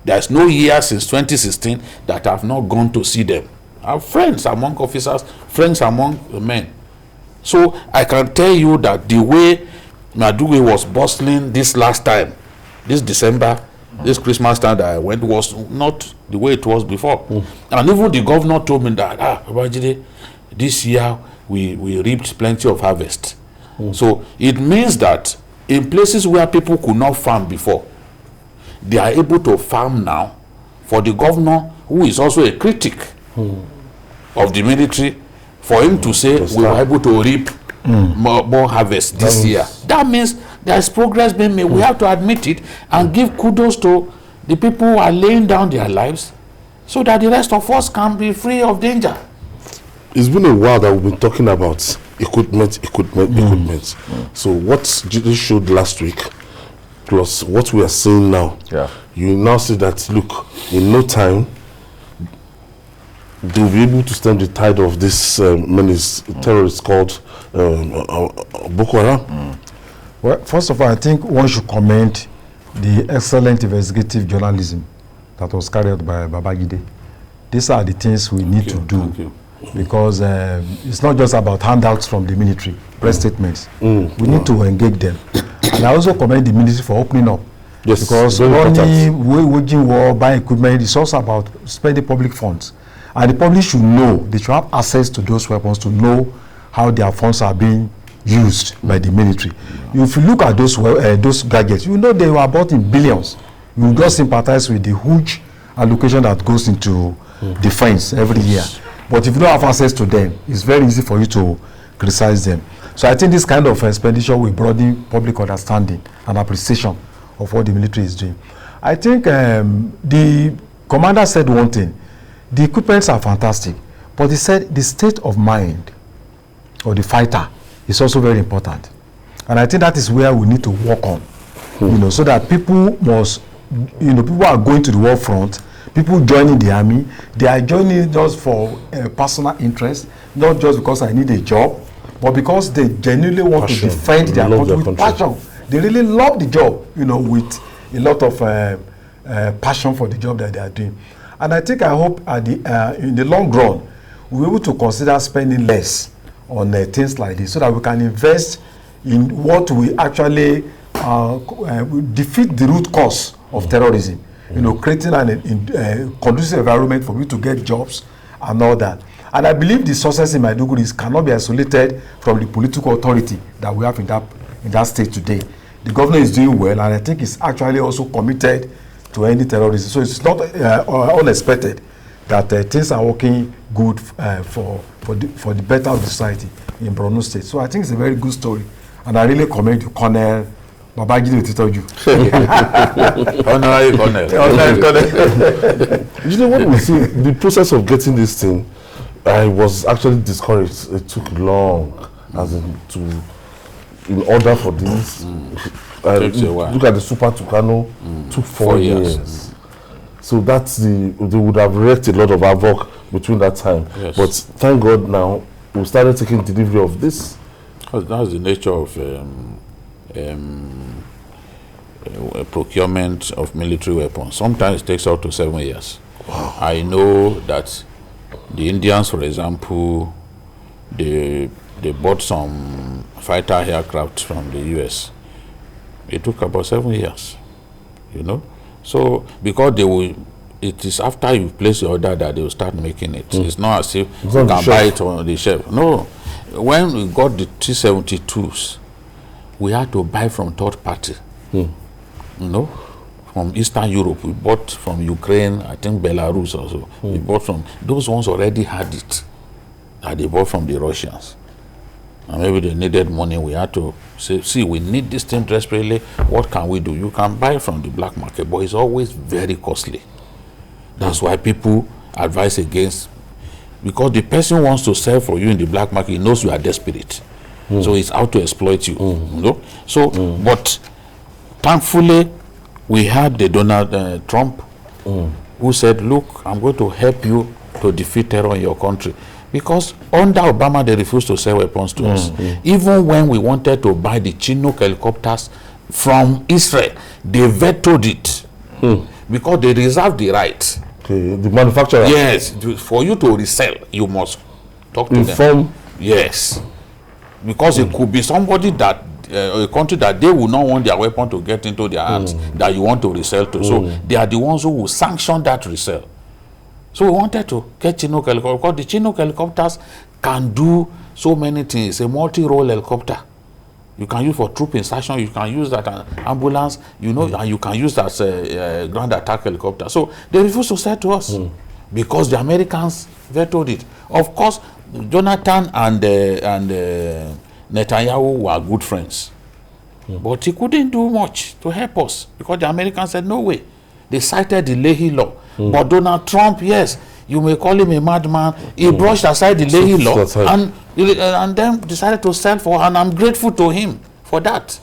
There's no year since 2016 that I've not gone to see them. I have friends among officers, friends among the men. So I can tell you that the way Maiduguri was bustling this last time, this December, this Christmas time that I went, was not the way it was before. And even the governor told me that, Babajide, this year we reaped plenty of harvest. So it means that in places where people could not farm before, they are able to farm now. For the governor, who is also a critic of the military, for him to say we were able to reap more harvest this year, that means there is progress being made. We have to admit it and give kudos to the people who are laying down their lives so that the rest of us can be free of danger. It's been a while that we've been talking about equipment. So what you showed last week plus what we are seeing now, you now see that, look, in no time they'll be able to stem the tide of this menace terrorists called Boko Haram. Well, first of all, I think one should commend the excellent investigative journalism that was carried out by Babajide. These are the things we need to do, because it's not just about handouts from the military, press statements. We need to engage them. And I also commend the military for opening up. Yes, because only waging war, buying equipment, is also about spending public funds. And the public should know, they should have access to those weapons to know how their funds are being used by the military. If you look at those gadgets, you know they were bought in billions. You just sympathize with the huge allocation that goes into defense every year. But if you don't have access to them, it's very easy for you to criticize them. So I think this kind of expenditure will broaden public understanding and appreciation of what the military is doing. I think the commander said one thing: the equipments are fantastic, but he said the state of mind of the fighter is also very important. And I think that is where we need to work on, so that people must, people are going to the war front, people joining the army, they are joining just for personal interest, not just because I need a job, but because they genuinely want to defend their country with passion. They really love the job, with a lot of passion for the job that they are doing. And I think, I hope in the long run, we'll be able to consider spending less on things like this, so that we can invest in what we actually defeat the root cause of terrorism. Creating a conducive environment for people to get jobs and all that. And I believe the success in Maiduguri cannot be isolated from the political authority that we have in that state today. The governor is doing well, and I think he's actually also committed to any terrorism. So it's not unexpected that things are working good for the better of the society in Borno State. So I think it's a very good story, and I really commend you, Colonel Babajide ti tọ́jú. Honorary Colonel. You know what we see, the process of getting this thing, I was actually discouraged. It took long, as in order for this. Look at the Super Tucano, took 4 years. So that's they would have wreaked a lot of havoc between that time. Yes. But thank God now we started taking delivery of this. That's the nature of procurement of military weapons. Sometimes it takes up to 7 years. Wow. I know that the Indians, for example, they bought some fighter aircraft from the US. It took about 7 years, you know. So because it is after you place the order that they will start making it. It's not as if you can buy it on the shelf. No, when we got the T-72s, we had to buy from third party. You know, from Eastern Europe. We bought from Ukraine, I think Belarus also. We bought from those ones already had it. That they bought from the Russians. And maybe they needed money. We had to say, see, we need this thing desperately. What can we do? You can buy from the black market, but it's always very costly. That's why people advise against, because the person wants to sell for you in the black market, he knows you are desperate. So it's out to exploit you. You know? So, but thankfully, we had the Donald Trump who said, look, I'm going to help you to defeat terror in your country. Because under Obama, they refused to sell weapons to us. Even when we wanted to buy the Chinook helicopters from Israel, they vetoed it because they reserved the right. Okay, the manufacturer. Yes, for you to resell, you must talk to them. Yes, because it could be somebody that a country that they will not want their weapon to get into their hands that you want to resell to. So they are the ones who will sanction that resell. So we wanted to get Chinook helicopters because the Chinook helicopters can do so many things. It's a multi-role helicopter. You can use for troop insertion, you can use that as ambulance, you know, and you can use that as a ground attack helicopter. So they refused to sell to us because the Americans vetoed it. Of course, Jonathan and Netanyahu were good friends. But he couldn't do much to help us because the Americans said, no way. They cited the Leahy law. But Donald Trump, yes, you may call him a madman. He brushed aside the Leahy law and then decided to sell for, and I'm grateful to him for that.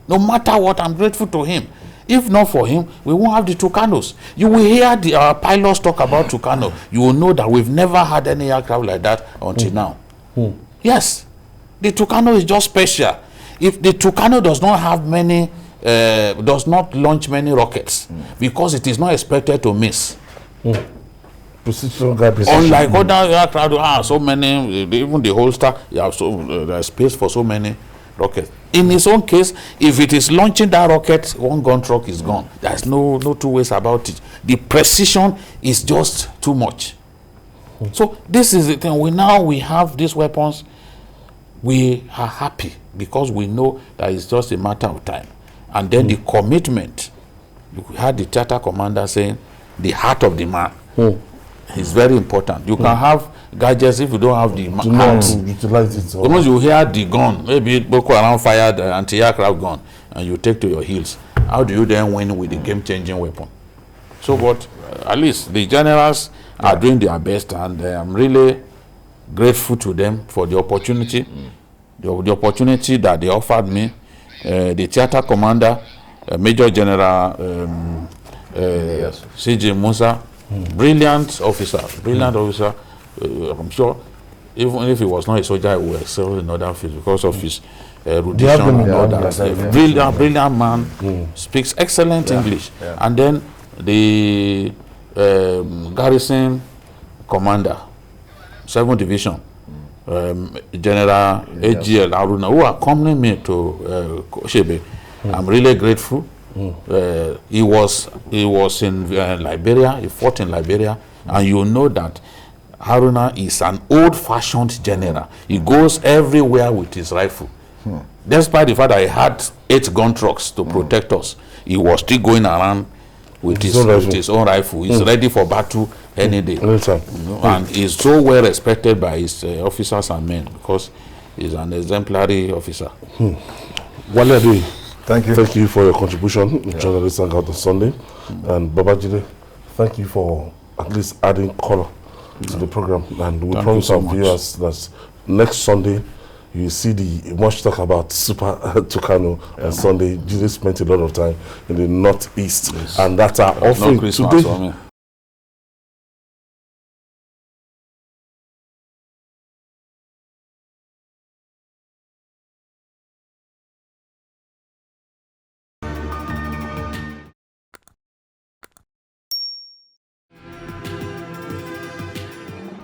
No matter what, I'm grateful to him. If not for him, we won't have the Tucanos. You will hear our pilots talk about Tucano. You will know that we've never had any aircraft like that until now. Yes, the Tucano is just special. If the Tucano does not have many, does not launch many rockets, because it is not expected to miss. Precision. Unlike other aircraft, so many, even the holster, you have there's space for so many rockets. In his own case, if it is launching that rocket, one gun truck is gone. There's no two ways about it. The precision is just too much. So this is the thing. We have these weapons. We are happy because we know that it's just a matter of time. And then the commitment. You had the theater commander saying, the heart of the man is very important. You can have gadgets if you don't have the heart. Utilize it. Once you hear the gun, maybe Boko Haram fired an anti-aircraft gun, and you take to your heels. How do you then win with the game-changing weapon? So, but at least the generals are doing their best, and I'm really grateful to them for the opportunity, the opportunity that they offered me. The theater commander, Major General CJ Musa, brilliant officer. I'm sure, even if he was not a soldier, he would excel in other fields because of his erudition and all that. Brilliant man, speaks excellent English. And then the garrison commander, 7th Division, General AGL Aruna, who accompanied me to Koshebe. I'm really grateful. He was in Liberia. He fought in Liberia, and you know that Haruna is an old-fashioned general. He goes everywhere with his rifle. Despite the fact that he had 8 gun trucks to protect us, he was still going around with his own rifle. He's ready for battle any day. And he's so well respected by his officers and men because he's an exemplary officer. Wale, Thank you. Thank you for your contribution, Journalist Hangout on Sunday. And Babajide, thank you for at least adding color to the program. And we promise our viewers that next Sunday, you see the much talk about Super Tucano on Sunday. Jesus spent a lot of time in the northeast, and that's our offering today.